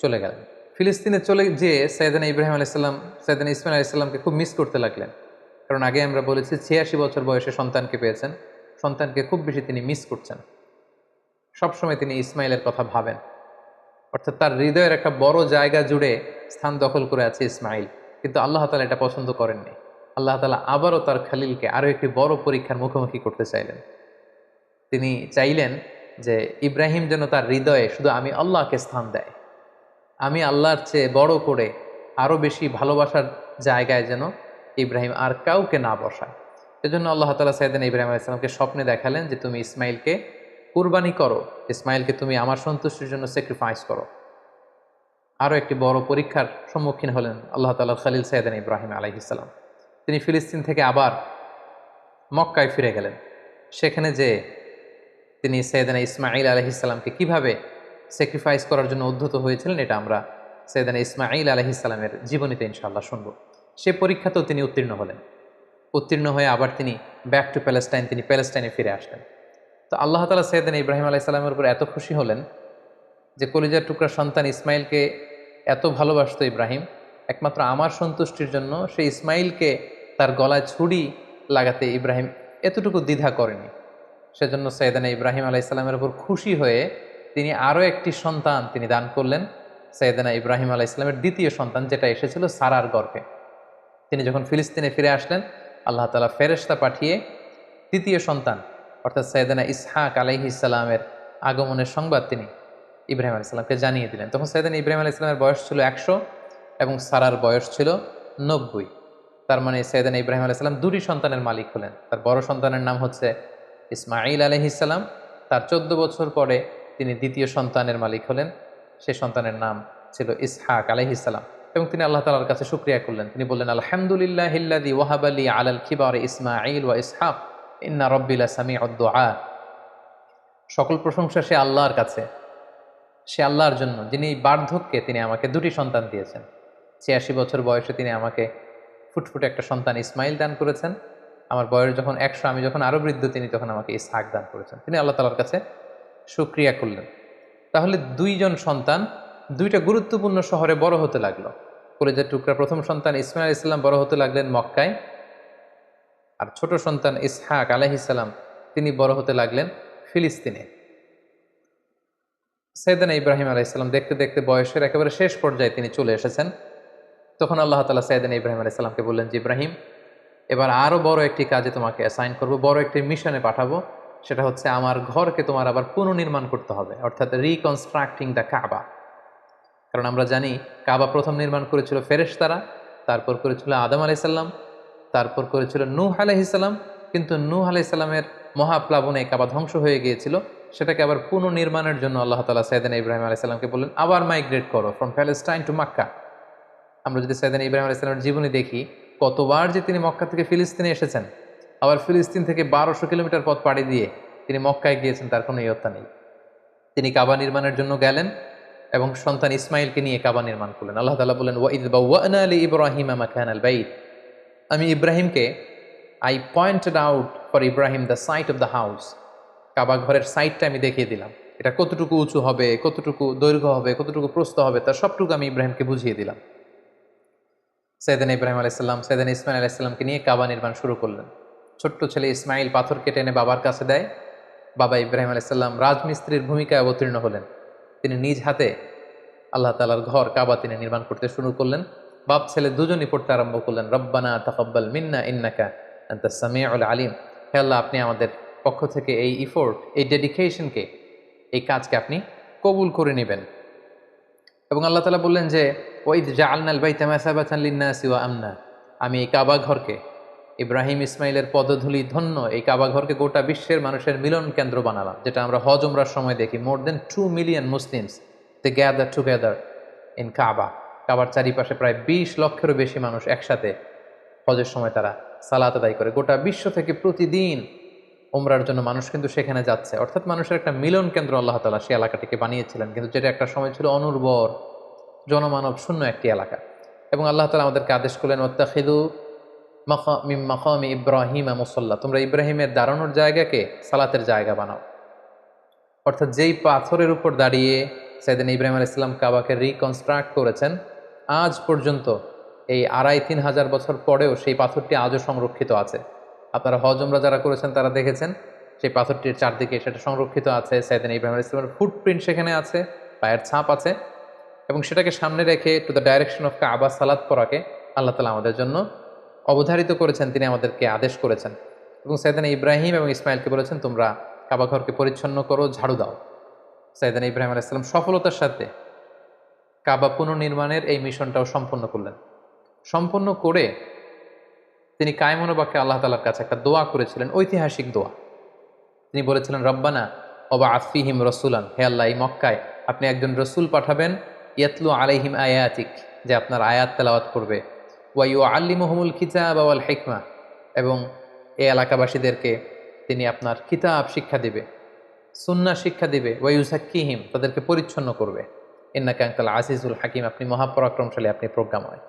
চলে গেলেন। ফিলিস্তিনে চলে যেয়ে সাইয়েদনা ইব্রাহিম আলাইহিস সালাম সাইয়েদনা ইসমাইল আলাইহিস সালামকে খুব মিস করতে লাগলেন। কারণ আগে আমরা বলেছি ৮৬ বছর বয়সে সন্তানকে পেয়েছেন, সন্তানকে খুব বেশি তিনি মিস করছেন। সবসময় তিনি ইসমাইলের কথা ভাবেন, অর্থাৎ তার হৃদয়ের একটা বড় জায়গা জুড়ে স্থান দখল করে আছে ইসমাইল। কিন্তু আল্লাহ তাআলা এটা পছন্দ করেননি। আল্লাহ তাআলা আবারও তার খালিলকে আরও একটি বড় পরীক্ষার মুখোমুখি করতে চাইলেন। তিনি চাইলেন যে ইব্রাহিম যেন তার হৃদয়ে শুধু আমি আল্লাহকে স্থান দেয়, আমি আল্লাহর চেয়ে বড় করে আরও বেশি ভালোবাসার জায়গায় যেন ইব্রাহিম আর কাউকে না বসায়। এজন্য আল্লাহ তাআলা সাইয়েদনা ইব্রাহিম আলাইহিস সালামকে স্বপ্নে দেখালেন যে তুমি ইসমাইলকে কুরবানি করো, ইসমাইলকে তুমি আমার সন্তুষ্টির জন্য স্যাক্রিফাইস করো। আরও একটি বড় পরীক্ষার সম্মুখীন হলেন আল্লাহ তাআলার খলিল সাইয়েদনা ইব্রাহিম আলাইহিস সালাম। তিনি ফিলিস্তিন থেকে আবার মক্কায় ফিরে গেলেন। সেখানে যে তিনি সৈয়দনা ইসমাঈল আলাইহিস সালামকে কিভাবে স্যাক্রিফাইস করার জন্য উদ্ধত হয়েছিলেন, এটা আমরা সৈয়দনা ইসমাঈল আলাইহিস সালামের জীবনীতে ইনশাআল্লাহ শুনব। সে পরীক্ষাতেও তিনি উত্তীর্ণ হলেন। উত্তীর্ণ হয়ে আবার তিনি ব্যাক টু প্যালেস্টাইন, তিনি প্যালেস্টাইনে ফিরে আসলেন। তো আল্লাহ তাআলা সৈয়দনা ইব্রাহিম আলাইহিস সালামের উপর এত খুশি হলেন যে কলিজার টুকরা সন্তান ইসমাইলকে এত ভালোবাসতো ইব্রাহিম, একমাত্র আমার সন্তুষ্টির জন্য সেই ইসমাইলকে তার গলায় ছুরি লাগাতে ইব্রাহিম এতটুকু দ্বিধা করেনি। সেজন্য সৈয়দনা ইব্রাহিম আলাইহিস সালামের উপর খুশি হয়ে তিনি আরও একটি সন্তান তিনি দান করলেন, সৈয়দনা ইব্রাহিম আলাইহিস সালামের দ্বিতীয় সন্তান, যেটা এসেছিল সারার গর্ভে। তিনি যখন ফিলিস্তিনে ফিরে আসলেন, আল্লাহ তাআলা ফেরেশতা পাঠিয়ে তৃতীয় সন্তান অর্থাৎ সৈয়দনা ইসহাক আলাইহিস সালামের আগমনের সংবাদ তিনি ইব্রাহিম আলাইহিস সালামকে জানিয়ে দিলেন। তখন সৈয়দনা ইব্রাহিম আলাইহিস সালামের বয়স ছিল 100 এবং সারার বয়স ছিল 90। তার মানে সৈয়দনা ইব্রাহিম আলাইহিস সালাম দুটি সন্তানের মালিক হলেন। তার বড় সন্তানের নাম হচ্ছে ইসমাঈল আলাইহিস সালাম। তার 14 বছর পরে তিনি দ্বিতীয় সন্তানের মালিক হলেন, সে সন্তানের নাম ছিল ইসহাক আলাইহিস সালাম। এবং তিনি আল্লাহ তাআলার কাছে শুকরিয়া করলেন। তিনি বললেন, আলহামদুলিল্লাহিল্লাযী ওয়াহাবা লি আলাল কিবারি ইসমাঈল ওয়া ইসহাক ইন্না রাব্বি লাসামিউদ দুআ। সকল প্রশংসা সে আল্লাহর কাছে, সে আল্লাহর জন্য যিনি বার্ধক্যে তিনি আমাকে দুটি সন্তান দিয়েছেন। 86 বছর বয়সে তিনি আমাকে ফুটফুটে একটা সন্তান ইসমাইল দান করেছেন। আমার বয়স যখন 100, আমি যখন আরো বৃদ্ধ, তিনি তখন আমাকে ইসহাক দান করেছেন। তিনি আল্লাহ তাআলার কাছে শুকরিয়া করলেন। তাহলে দুইজন সন্তান দুইটা গুরুত্বপূর্ণ শহরে বড় হতে লাগলো। কলিজার টুকরা প্রথম সন্তান ইসমাইল আলাইহিস সালাম বড় হতে লাগলেন মক্কায়, আর ছোট সন্তান ইসহাক আলাইহিস সালাম তিনি বড় হতে লাগলেন ফিলিস্তিনে। সৈয়দনা ইব্রাহিম আলাইহিস সালাম দেখতে দেখতে বয়সের একেবারে শেষ পর্যায়ে তিনি চলে এসেছেন। তখন আল্লাহ তাআলা সৈয়দনা ইব্রাহিম আলাইহিস সালামকে বললেন যে, ইব্রাহিম, এবার আরো বড় একটি কাজে তোমাকে অ্যাসাইন করব, বড় একটি মিশনে পাঠাবো। সেটা হচ্ছে আমার ঘরকে তোমার আবার পুনর্নির্মাণ করতে হবে, অর্থাৎ রিকনস্ট্রাক্টিং দ্য কাবা। কারণ আমরা জানি কাবা প্রথম নির্মাণ করেছিল ফেরেশতারা, তারপর করেছিল আদম আলাইহিস সালাম, তারপর করেছিল নূহ আলাইহিস সালাম। কিন্তু নূহ আলাইহিস সালামের মহাপ্লাবনে কাবা ধ্বংস হয়ে গিয়েছিল। সেটাকে আবার পুনর্নির্মাণের জন্য আল্লাহ তাআলা সৈয়দনা ইব্রাহিম আলাইহিস সালামকে বললেন, আবার মাইগ্রেট করো ফ্রম প্যালেস্টাইন টু মক্কা। আমরা যদি সৈয়দনা ইব্রাহিম আলাইহিস সালামের জীবনী দেখি, কতবার যে তিনি মক্কা থেকে ফিলিস্তিনে এসেছেন, আবার ফিলিস্তিন থেকে 1200 কিলোমিটার পথ পাড়ি দিয়ে তিনি মক্কায় গিয়েছেন, তার কোনো ইয়ত্তা নেই। তিনি কাবা নির্মাণের জন্য গেলেন এবং সন্তান ইসমাইলকে নিয়ে কাবা নির্মাণ করলেন। আল্লাহ তাআলা বলেন, ওয়াইদ বাওয়ানা লি ইব্রাহিমা মাকানাল বাইত। আমি ইব্রাহিমকে আই পয়েন্টেড আউট ফর ইব্রাহিম the site of the house. কাবা ঘরের সাইটটা আমি দেখিয়ে দিলাম, এটা কতটুকু উঁচু হবে, কতটুকু দৈর্ঘ্য হবে, কতটুকু প্রস্থ হবে, তার সবটুকু আমি ইব্রাহিমকে বুঝিয়ে দিলাম। সৈয়দনা ইব্রাহিম আলাইহিস সালাম সৈয়দনা ইসমাইল আলাইহিস সালামকে নিয়ে কাবা নির্মাণ শুরু করলেন। ছোট্ট ছেলে ইসমাইল পাথর কেটে এনে বাবার কাছে দেয়। বাবা ইব্রাহিম আলাইহিস সালাম রাজমিস্ত্রির ভূমিকায় অবতীর্ণ হলেন। তিনি নিজ হাতে আল্লাহ তাআলার ঘর কাবা তিনি নির্মাণ করতে শুরু করলেন। বাপ ছেলে দুজনই পড়তে আরম্ভ করলেন, রব্বানা তাকাব্বাল মিন্না ইন্নাকা আনতাস সামিউল আলিম। হে আল্লাহ, আপনি আমাদের পক্ষ থেকে এই ইফোর্ট, এই ডেডিকেশনকে, এই কাজকে আপনি কবুল করে নেবেন। এবং আল্লাহ তাআলা বললেন যে, ওয়াইদ জাআলনাল বাইতা মাসাবাতান লিন-নাসি ওয়া আমনা। আমি এই কাবা ঘরকে, ইব্রাহিম ইসমাইলের পদধূলি ধন্য এই কাবা ঘরকে গোটা বিশ্বের মানুষের মিলন কেন্দ্র বানালাম। যেটা আমরা হজ উমরার সময় দেখি, more than 2 million Muslims they gather together in Kaaba. কাবার চারিপাশে প্রায় 20 লক্ষেরও বেশি মানুষ একসাথে হজের সময় তারা সালাত আদায় করে। গোটা বিশ্ব থেকে প্রতিদিন উমরার জন্য মানুষ কিন্তু সেখানে যাচ্ছে। অর্থাৎ মানুষের একটা মিলন কেন্দ্র আল্লাহ তাআলা সেই এলাকাটিকে বানিয়েছিলেন, কিন্তু যেটা একটা সময় ছিল অনুর্বর, জনমানব শূন্য একটি এলাকা। এবং আল্লাহ তাআলা আমাদেরকে আদেশ করলেন, ওয়াত্তাখিযু মিন মাকামি ইব্রাহিমা মুসাল্লা। তোমরা ইব্রাহিমের দাঁড়ানোর জায়গাকে সালাতের জায়গা বানাও। অর্থাৎ যেই পাথরের উপর দাঁড়িয়ে সাইয়েদনা ইব্রাহিম আলাইহিস সালাম কাবাকে রিকনস্ট্রাক্ট করেছেন, আজ পর্যন্ত এই 2500-3 হাজার বছর পরেও সেই পাথরটি আজও সংরক্ষিত আছে। আপনারা হজ উমরা যারা করেছেন তারা দেখেছেন সেই পাথরটির চারদিকে সেটা সংরক্ষিত আছে। সাইয়েদনা ইব্রাহিম আলাইহিস সালামের ফুটপ্রিন্ট সেখানে আছে, পায়ের ছাপ আছে। এবং সেটাকে সামনে রেখে টু দ্য ডাইরেকশন অফ কাবা সালাত পড়াকে আল্লাহ তাআলা আমাদের জন্য অবধারিত করেছেন, তিনি আমাদেরকে আদেশ করেছেন। এবং সাইয়েদনা ইব্রাহিম এবং ইসমাইলকে বলেছেন, তোমরা কাবা ঘরকে পরিচ্ছন্ন করো, ঝাড়ু দাও। সাইয়েদনা ইব্রাহিম আলাইহিস সালাম সফলতার সাথে কাবা পুনর্নির্মাণের এই মিশনটাও সম্পন্ন করলেন। সম্পন্ন করে তিনি কায়মনোবাক্যে আল্লাহ তাআলার কাছে একটা দোয়া করেছিলেন, ঐতিহাসিক দোয়া। তিনি বলেছিলেন, রব্বানা ওয়াবআথ ফীহিম রাসূলান। হে আল্লাহ, এই মক্কায় আপনি একজন রসুল পাঠাবেন, ইয়াতলু আলাইহিম আয়াতিক, যে আপনার আয়াত তেলাওয়াত করবে, ওয়া ইউআল্লিমুহুমুল কিতাবা ওয়াল হিকমা, এবং এই এলাকাবাসীদেরকে তিনি আপনার কিতাব শিক্ষা দিবে, সুন্নাহ শিক্ষা দিবে, ওয়া ইউযাক্কিহিম, তাদেরকে পরিচ্ছন্ন করবে। ইন্নাকা আনতাল আজিজুল হাকিম, আপনি মহাপরাক্রমশালী, আপনি প্রজ্ঞাময়।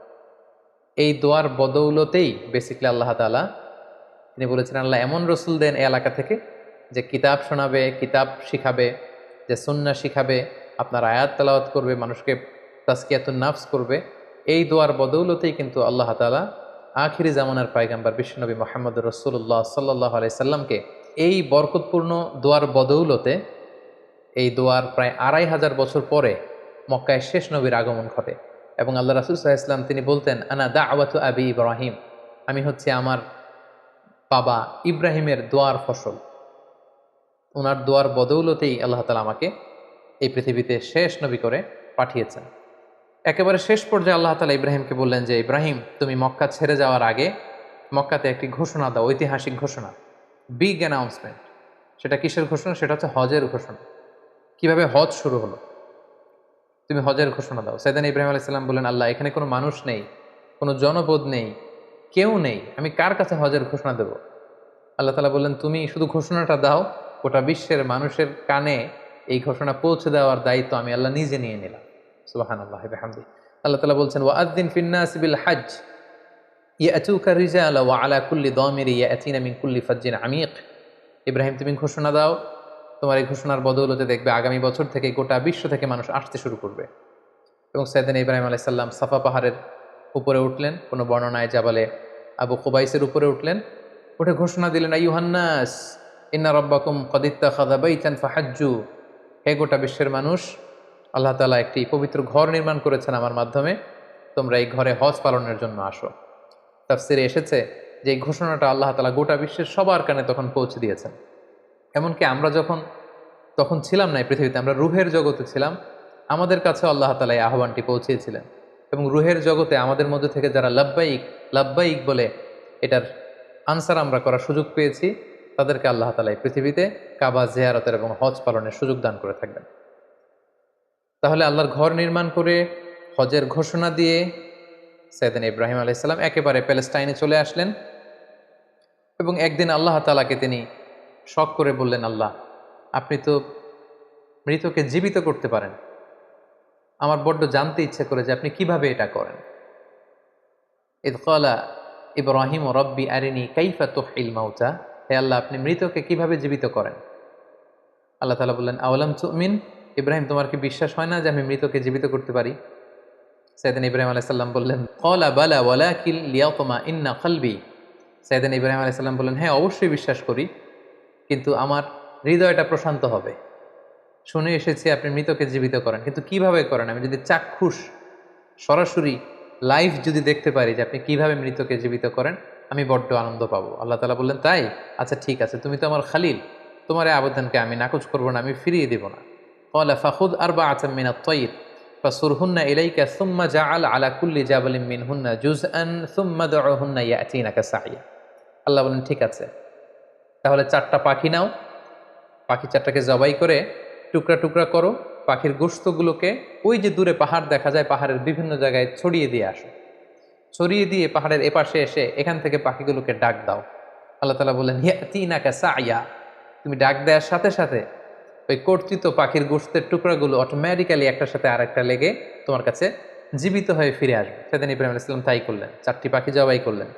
এই দোয়ার বদৌলতেই বেসিক্যালি আল্লাহ তাআলা তিনি বলেছেন, আল্লাহ এমন রসুল দেন এই এলাকা থেকে যে কিতাব শোনাবে, কিতাব শিখাবে, যে সুন্নাহ শিখাবে, আপনার আয়াত তেলাওয়াত করবে, মানুষকে তাজকিয়াতুন নাফস করবে। এই দোয়ার বদৌলতেই কিন্তু আল্লাহ তাআলা আখিরি জামানার পয়গম্বর বিশ্বনবী মুহাম্মদ রাসূলুল্লাহ সাল্লাল্লাহু আলাইহি সাল্লামকে এই বরকতপূর্ণ দোয়ার বদৌলতে, এই দোয়ার প্রায় ২৫০০ বছর পরে মক্কায় শেষ নবীর আগমন ঘটে। এবং আল্লাহ রাসূল সাল্লাল্লাহু আলাইহি ওয়াসাল্লাম তিনি বলতেন, আনা দাওয়াতু আবি ইব্রাহিম, আমি হচ্ছে আমার বাবা ইব্রাহিমের দোয়ার ফসল। ওনার দোয়ার বদৌলতেই আল্লাহ তাআলা আমাকে এই পৃথিবীতে শেষ নবী করে পাঠিয়েছেন। একেবারে শেষ পর্যায়ে আল্লাহ তাআলা ইব্রাহিমকে বললেন যে, ইব্রাহিম, তুমি মক্কা ছেড়ে যাওয়ার আগে মক্কাতে একটি ঘোষণা দাও, ঐতিহাসিক ঘোষণা, বিগ অ্যানাউন্সমেন্ট। সেটা কিসের ঘোষণা? সেটা হচ্ছে হজের ঘোষণা। কিভাবে হজ শুরু হলো, তুমি হজের ঘোষণা দাও। সাইয়েদনা ইব্রাহিম আলাইহিস সালাম বললেন, আল্লাহ, এখানে কোনো মানুষ নেই, কোনো জনপদ নেই, কেউ নেই, আমি কার কাছে হজের ঘোষণা দেব? আল্লাহ তাআলা বললেন, তুমি শুধু ঘোষণাটা দাও, গোটা বিশ্বের মানুষের কানে এই ঘোষণা পৌঁছে দেওয়ার দায়িত্ব আমি আল্লাহ নিজে নিয়ে নিলাম। সুবহানাল্লাহি ওয়া বিহামদিহি। আল্লাহ তাআলা বলছেন, ওয়াআযযিন ফিন-নাসি বিল হজ্জ ইয়াতুকা রিজালা ওয়া আলা কুল্লি দামিরি ইয়াতিনা মিন কুল্লি ফাজ্জিন আমিক। ইব্রাহিম, তুমি ঘোষণা দাও, তোমার এই ঘোষণার বদৌলতে দেখবে আগামী বছর থেকে গোটা বিশ্ব থেকে মানুষ আসতে শুরু করবে। এবং সাইয়েদনা ইব্রাহিম আলাইহিস সালাম সাফা পাহাড়ের উপরে উঠলেন, কোনো বর্ণনায় জাবালে আবু কুবাইসের উপরে উঠলেন, উঠে ঘোষণা দিলেন, আইয়ুহান নাস ইন্না রাব্বাকুম ক্বাদ ইত্তাখাযা বাইতান ফাহাজ্জু, হে গোটা বিশ্বের মানুষ, আল্লাহ তাআলা একটি পবিত্র ঘর নির্মাণ করেছেন আমার মাধ্যমে, তোমরা এই ঘরে হজ পালনের জন্য আসো। তাফসিরে এসেছে যে এই ঘোষণাটা আল্লাহ তাআলা গোটা বিশ্বের সবার কানে তখন পৌঁছে দিয়েছেন। এমনকি আমরা তখন ছিলাম না এই পৃথিবীতে, আমরা রুহের জগতে ছিলাম, আমাদের কাছে আল্লাহ তাআলা এই আহ্বানটি পৌঁছেছিলেন। এবং রুহের জগতে আমাদের মধ্যে থেকে যারা লাব্বাইক লাব্বাইক বলে এটার আনসার আমরা করার সুযোগ পেয়েছি, তাদেরকে আল্লাহ তাআলা এই পৃথিবীতে কাবা জিয়ারতের এবং হজ পালনের সুযোগ দান করে থাকবেন। তাহলে আল্লাহর ঘর নির্মাণ করে হজের ঘোষণা দিয়ে সাইয়েদনা ইব্রাহিম আলাইহিস সালাম একেবারে প্যালেস্টাইনে চলে আসলেন। এবং একদিন আল্লাহ তাআলাকে তিনি শখ করে বললেন, আল্লাহ, আপনি তো মৃতকে জীবিত করতে পারেন, আমার বড্ড জানতে ইচ্ছে করে যে আপনি কিভাবে এটা করেন। ইয ক্বালা ইব্রাহিম রব্বি আরিনি কাইফা তুহয়িল মাউতা, হে আল্লাহ, আপনি মৃতকে কিভাবে জীবিত করেন? আল্লাহ তাআলা বললেন, আওয়ালাম তুমিন, ইব্রাহিম, তোমার কি বিশ্বাস হয় না যে আমি মৃতকে জীবিত করতে পারি? সাইয়েদনা ইব্রাহিম আলাইহিস সালাম বললেন, ক্বালা বালা ওয়ালাকিন লিয়াতমাইন্না কলবি। সাইয়েদনা ইব্রাহিম আলাইহিস সালাম বললেন, হ্যাঁ, অবশ্যই বিশ্বাস করি, কিন্তু আমার হৃদয়টা প্রশান্ত হবে। শুনে এসেছি আপনি মৃতকে জীবিত করেন, কিন্তু কিভাবে করেন? আমি যদি চাক্ষুষ সরাসরি লাইভ যদি দেখতে পারি যে আপনি কিভাবে মৃতকে জীবিত করেন, আমি বড্ড আনন্দ পাবো। আল্লাহ তাআলা বললেন, তাই? আচ্ছা, ঠিক আছে, তুমি তো আমার খালিল, তোমার এই আবেদনকে আমি নাকচ করবো না, আমি ফিরিয়ে দিব না। ক্বালা ফাখুদ আরবাআতাম মিনাত তায়র ফাসুরহুন্না ইলাইকা সুম্মা জাআল আলা কুল্লি জাবালিন মিনহুন্না জুজআন সুম্মা দউহুন্না ইয়াতিনাকা সাইয়া। আল্লাহ বলেন, ঠিক আছে, তাহলে 4টা পাখি নাও, পাখি 4টাকে জবাই করে টুকরা টুকরা করো, পাখির গোশতগুলোকে ওই যে দূরে পাহাড় দেখা যায়, পাহাড়ের বিভিন্ন জায়গায় ছড়িয়ে দিয়ে আসো, ছড়িয়ে দিয়ে পাহাড়ের এপাশে এসে এখান থেকে পাখিগুলোকে ডাক দাও। আল্লাহ তাআলা বললেন, ইয়াতিনাকা সাইয়া, তুমি ডাক দেওয়ার সাথে সাথে ওই কর্তৃত পাখির গোশতের টুকরাগুলো অটোমেটিক্যালি একটার সাথে আরেকটা লেগে তোমার কাছে জীবিত হয়ে ফিরে আসবে। সেদিন ইব্রাহিম আলাইহিস সালাম তাই করলেন, 4টি পাখি জবাই করলেন,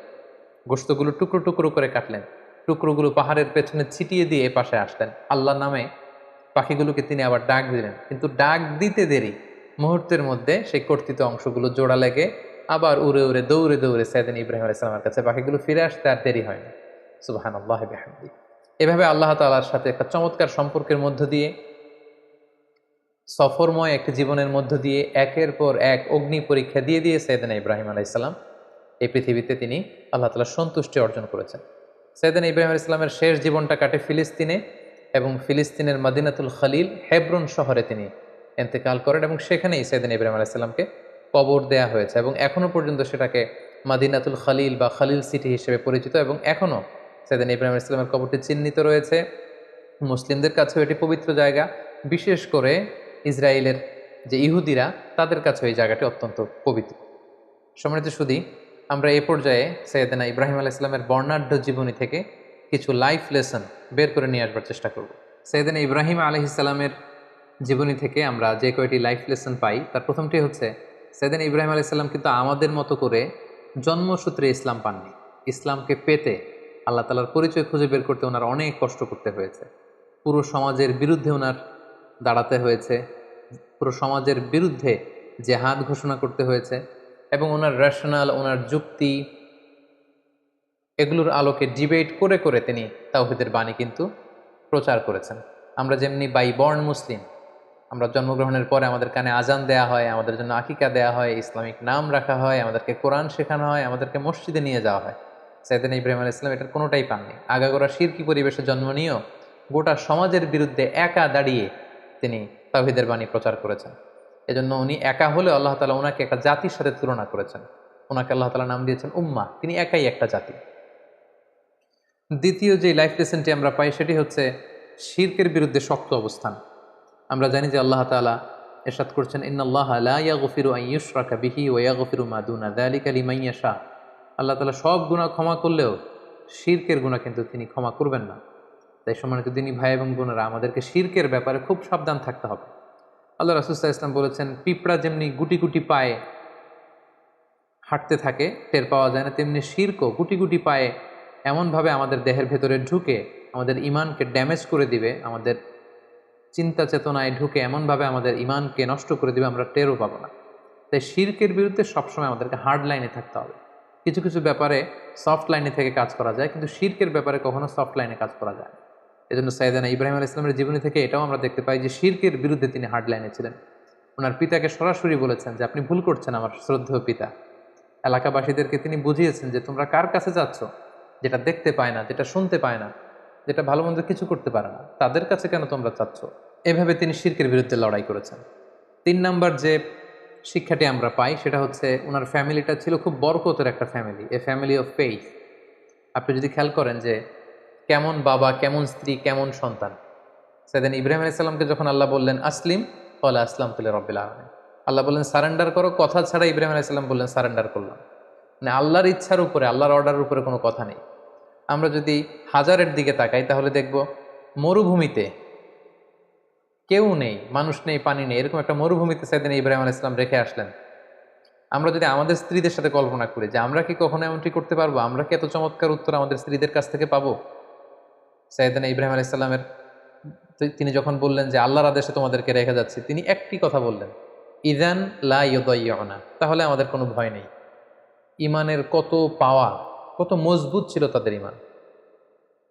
গোশতগুলো টুকরো টুকরো করে কাটলেন, টুকরোগুলো পাহাড়ের পেছনে ছিটিয়ে দিয়ে এপাশে আসলেন। আল্লাহর নামে পাখিগুলোকে তিনি আবার ডাক দিলেন, কিন্তু ডাক দিতে দেরি, মুহূর্তের মধ্যে সেই কর্তৃত অংশগুলো জোড়া লেগে আবার উড়ে উড়ে দৌড়ে দৌড়ে সাইয়েদনা ইব্রাহিম আলাইহিস সালামের কাছে পাখিগুলো ফিরে আসতে আর দেরি হয় না। সুবহানাল্লাহি ওয়া বিহামদিহি। এভাবে আল্লাহ তাআলার সাথে একটা চমৎকার সম্পর্কের মধ্য দিয়ে, সফরময় একটি জীবনের মধ্য দিয়ে একের পর এক অগ্নি পরীক্ষা দিয়ে দিয়ে সাইয়েদনা ইব্রাহিম আলাইহিস সালাম এই পৃথিবীতে তিনি আল্লাহ তাআলার সন্তুষ্টি অর্জন করেছেন। সাইয়েদনা ইব্রাহিম আলাইহিস সালামের শেষ জীবনটা কাটে ফিলিস্তিনে, এবং ফিলিস্তিনের মদিনাতুল খলিল হেব্রন শহরে তিনি ইন্তেকাল করেন, এবং সেখানেই সাইয়েদনা ইব্রাহিম আলাইহিস সালামকে কবর দেয়া হয়েছে, এবং এখনো পর্যন্ত সেটাকে মদিনাতুল খলিল বা খলিল সিটি হিসেবে পরিচিত। এবং এখনো সাইয়েদনা ইব্রাহিম আলাইহিস সালামের কবরটি চিহ্নিত রয়েছে। মুসলিমদের কাছেও এটি পবিত্র জায়গা, বিশেষ করে ইসরায়েলের যে ইহুদিরা, তারা তাদের কাছে এই জায়গাটি অত্যন্ত পবিত্র। সম্মানিত সুধী, আমরা এ পর্যায়ে সৈয়দনা ইব্রাহিম আলাইহিস সালামের বর্ণাঢ্য জীবনী থেকে কিছু লাইফ লেসন বের করে নিয়ে আসবার চেষ্টা করব। সৈয়দনা ইব্রাহিম আলাইহিস সালামের জীবনী থেকে আমরা যে কয়টি লাইফ লেসন পাই তার প্রথমটি হচ্ছে, সৈয়দনা ইব্রাহিম আলাইহিস সালাম কিন্তু আমাদের মতো করে জন্মসূত্রে ইসলাম পাননি। ইসলামকে পেতে, আল্লাহ তাআলার পরিচয় খুঁজে বের করতে ওনার অনেক কষ্ট করতে হয়েছে। পুরো সমাজের বিরুদ্ধে ওনার দাঁড়াতে হয়েছে, পুরো সমাজের বিরুদ্ধে জেহাদ ঘোষণা করতে হয়েছে, এবং ওনার রেশনাল, ওনার যুক্তি, এগুলোর আলোকে ডিবেট করে করে তিনি তাওহীদের বাণী কিন্তু প্রচার করেছেন। আমরা যেমনি বাই বর্ন মুসলিম, আমরা জন্মগ্রহণের পরে আমাদের কানে আজান দেয়া হয়, আমাদের জন্য আকিকা দেয়া হয়, ইসলামিক নাম রাখা হয়, আমাদেরকে কোরআন শেখানো হয়, আমাদেরকে মসজিদে নিয়ে যাওয়া হয়। সাইয়েদনা ইব্রাহিম আলাইহিস সালাম এটার কোনোটাই পাননি। আগাগোড়া শিরকি পরিবেশে জন্ম নিয়েও গোটা সমাজের বিরুদ্ধে একা দাঁড়িয়ে তিনি তাওহীদের বাণী প্রচার করেছেন। এজন্য উনি একা হলে আল্লাহ তাআলা ওনাকে একটা জাতির সাথে তুলনা করেছেন। ওনাকে আল্লাহ তাআলা নাম দিয়েছেন উম্মাহ, তিনি একাই একটা জাতি। দ্বিতীয় যে লাইফ লেসনটি আমরা পাই সেটি হচ্ছে শিরকের বিরুদ্ধে শক্ত অবস্থান। আমরা জানি যে আল্লাহ তাআলা ইরশাদ করছেন, ইন্নাল্লাহা লা ইয়াগফিরু আন ইউশরাকা বিহি ওয়া ইয়াগফিরু মা দুনা যালিকা লিমান ইয়াশা। আল্লাহ তাআলা সব গুনাহ ক্ষমা করলেও শিরকের গুনাহ কিন্তু তিনি ক্ষমা করবেন না। তাই সম্মানিত দিনী ভাই এবং বোনেরা, আমাদেরকে শিরকের ব্যাপারে খুব সাবধান থাকতে হবে। আল্লাহ রাসূল সাল্লাল্লাহু আলাইহি ওয়াসাল্লাম বলেছেন, পিঁপড়া যেমনি গুটি গুটি পায়ে হাঁটতে থাকে, টের পাওয়া যায় না, তেমনি শিরকও গুটি গুটি পায়ে এমনভাবে আমাদের দেহের ভেতরে ঢুকে আমাদের ইমানকে ড্যামেজ করে দিবে, আমাদের চিন্তা চেতনায় ঢুকে এমনভাবে আমাদের ইমানকে নষ্ট করে দিবে, আমরা টেরও পাবো না। তাই শিরকের বিরুদ্ধে সবসময় আমাদেরকে হার্ড লাইনে থাকতে হবে। কিছু কিছু ব্যাপারে সফট লাইনে থেকে কাজ করা যায়, কিন্তু শিরকের ব্যাপারে কখনো সফট লাইনে কাজ করা যায় না। এজন্য সাইয়েদনা ইব্রাহিম আলাইহিস সালামের জীবনী থেকে এটাও আমরা দেখতে পাই যে শিরকের বিরুদ্ধে তিনি হার্ড লাইনে ছিলেন। ওনার পিতাকে সরাসরি বলেছেন যে, আপনি ভুল করছেন আমার শ্রদ্ধেয় পিতা। এলাকাবাসীদেরকে তিনি বুঝিয়েছেন যে, তোমরা কার কাছে যাচ্ছ, যেটা দেখতে পায় না, যেটা শুনতে পায় না, যেটা ভালো মন্দ কিছু করতে পারে না, তাদের কাছে কেন তোমরা চাচ্ছ? এভাবে তিনি শিরকের বিরুদ্ধে লড়াই করেছেন। ৩ নাম্বার যে শিক্ষাটি আমরা পাই সেটা হচ্ছে, ওনার ফ্যামিলিটা ছিল খুব বরকতের একটা family, A family of faith. আপনি যদি খেয়াল করেন যে কেমন বাবা, কেমন স্ত্রী, কেমন সন্তান। সেদিন ইব্রাহিম আলাইহিস সালামকে যখন আল্লাহ বললেন আসলিম, ক্বালা আসলামতু লিরাব্বিল আলামিন, আল্লাহ বললেন সারেন্ডার করো, কথা ছাড়া ইব্রাহিম আলাইহিস সালাম বললেন সারেন্ডার করলাম। মানে আল্লাহর ইচ্ছার উপরে, আল্লাহর অর্ডারের উপরে কোনো কথা নেই। আমরা যদি হাজারের দিকে তাকাই তাহলে দেখব মরুভূমিতে কেউ নেই, মানুষ নেই, পানি নেই, এরকম একটা মরুভূমিতে সাইয়েদনা ইব্রাহিম আলাইহিস সালাম রেখে আসলেন। আমরা যদি আমাদের স্ত্রীদের সাথে কল্পনা করি যে আমরা কি কখনো এমনটি করতে পারবো, আমরা কি এত চমৎকার উত্তর আমাদের স্ত্রীদের কাছ থেকে পাবো? সাইয়েদনা ইব্রাহিম আলাইহিস সালামের তিনি যখন বললেন যে আল্লাহর আদেশে তোমাদেরকে রেখে যাচ্ছি, তিনি একটি কথা বললেন, ইযান লা ইউদাইয়ুনা, তাহলে আমাদের কোনো ভয় নেই। ইমানের কত পাওয়ার, কত মজবুত ছিল তাদের ইমান,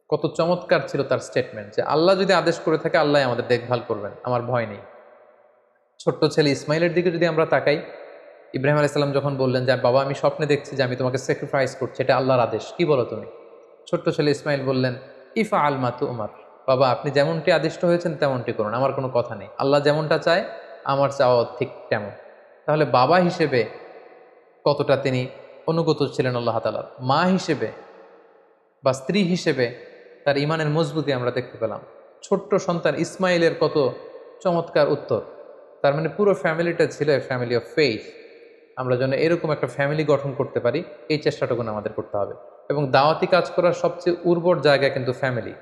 কত চমৎকার ছিল তার স্টেটমেন্ট যে আল্লাহ যদি আদেশ করে থাকে আল্লাহ আমাদের দেখভাল করবেন, আমার ভয় নেই। ছোট্ট ছেলে ইসমাইলের দিকে যদি আমরা তাকাই, ইব্রাহিম আলাইহিস সালাম যখন বললেন যে বাবা আমি স্বপ্নে দেখছি যে আমি তোমাকে স্যাক্রিফাইস করছি, এটা আল্লাহর আদেশ, কি বলো তুমি? ছোট্ট ছেলে ইসমাইল বললেন, ইফআল মা তুমার, বাবা আপনি যেমনটি আদিষ্ট হয়েছেন তেমনটি করুন, আমার কোনো কথা নেই, আল্লাহ যেমনটা চায় আমার চাওয়া ঠিক তেমন। তাহলে বাবা হিসেবে কতটা তিনি অনুগত ছিলেন আল্লাহ তাআলার, মা হিসেবে বা স্ত্রী হিসেবে তার ইমানের মজবুতি আমরা দেখতে পেলাম। ছোট্ট সন্তান ইসমাইলের কত চমৎকার উত্তর। তার মানে পুরো ফ্যামিলিটা ছিল ফ্যামিলি অফ ফেইথ। আমরা যেন এরকম একটা ফ্যামিলি গঠন করতে পারি, এই চেষ্টাটুকু আমাদের করতে হবে। এবং দাওয়াতি কাজ করার সবচেয়ে উর্বর জায়গা কিন্তু ফ্যামিলি।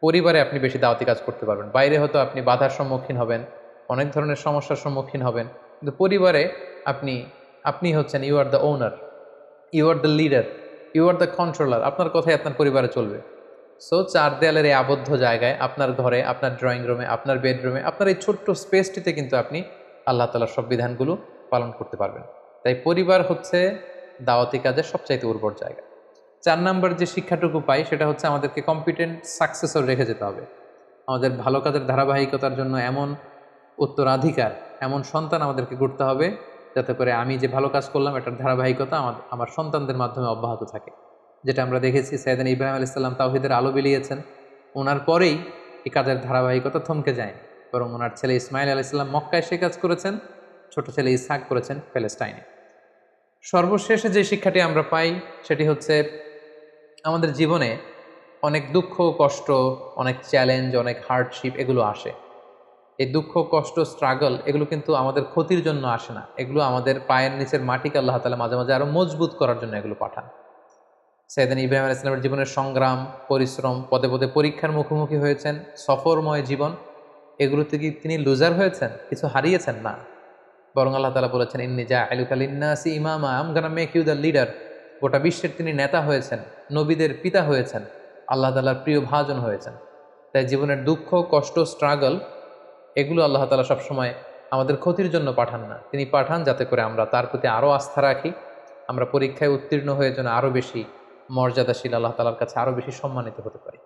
পরিবারে আপনি বেশি দাওয়াতি কাজ করতে পারবেন, বাইরে হয়তো আপনি বাধার সম্মুখীন হবেন, অনেক ধরনের সমস্যার সম্মুখীন হবেন, কিন্তু পরিবারে আপনি হচ্ছেন, you are the owner, you are the leader, you are the controller, আপনার কথাই আপনার পরিবারে চলবে। সো 4 দেয়ালের এই আবদ্ধ জায়গায়, আপনার ঘরে, আপনার ড্রয়িং রুমে, আপনার বেডরুমে, আপনার এই ছোট্ট স্পেসটিতে কিন্তু আপনি আল্লাহ তাআলার সব বিধানগুলো পালন করতে পারবেন। তাই পরিবার হচ্ছে দাওয়াতি কাজের সবচাইতে উর্বর জায়গা। 4 নাম্বার যে শিক্ষাটুকু পাই সেটা হচ্ছে, আমাদেরকে কম্পিটেন্ট সাকসেসর রেখে যেতে হবে। আমাদের ভালো কাজের ধারাবাহিকতার জন্য এমন উত্তরাধিকার, এমন সন্তান আমাদেরকে গড়তে হবে যাতে করে আমি যে ভালো কাজ করলাম এটার ধারাবাহিকতা আমার সন্তানদের মাধ্যমে অব্যাহত থাকে। যেটা আমরা দেখেছি সাইয়েদনা ইব্রাহিম আলাইহিস সালাম তাওহীদের আলো বিলিয়েছেন, ওনার পরেই এই কাজের ধারাবাহিকতা থমকে যায়, বরং ওনার ছেলে ইসমাইল আলাইহিস সালাম মক্কায় সে কাজ করেছেন, ছোট ছেলে ইসহাক করেছেন প্যালেস্টাইনে। সর্বশেষে যে শিক্ষাটি আমরা পাই সেটি হচ্ছে, আমাদের জীবনে অনেক দুঃখ, কষ্ট, অনেক চ্যালেঞ্জ, অনেক হার্ডশিপ এগুলো আসে। এই দুঃখ কষ্ট স্ট্রাগল এগুলো কিন্তু আমাদের ক্ষতির জন্য আসে না, এগুলো আমাদের পায়ের নিচের মাটিকে আল্লাহ তাআলা মাঝে মাঝে আরো মজবুত করার জন্য এগুলো পাঠান। সাইয়েদনা ইব্রাহিম আলাইহিস সালামের জীবনের সংগ্রাম, পরিশ্রম, পদে পদে পরীক্ষার মুখোমুখি হয়েছেন, সফরময় জীবন, এগুলোতে কি তিনি লুজার হয়েছেন, কিছু হারিয়েছেন? না, বরং আল্লাহ তাআলা বলেছেন ইন্নী জাইলুকা লিন্নাসি ইমামা, I am gonna make you the leader. গোটা বিশ্বের তিনি নেতা হয়েছেন, নবীদের পিতা হয়েছেন, আল্লাহ তাআলার প্রিয় ভাজন হয়েছেন। তাই জীবনের দুঃখ কষ্ট স্ট্রাগল এগুলো আল্লাহ তাআলা সবসময় আমাদের ক্ষতির জন্য পাঠান না, তিনি পাঠান যাতে করে আমরা তার প্রতি আরও আস্থা রাখি, আমরা পরীক্ষায় উত্তীর্ণ হয়ে যেন আরও বেশি মর্যাদাশীল, আল্লাহ তাআলার কাছে আরও বেশি সম্মানিত হতে পারি।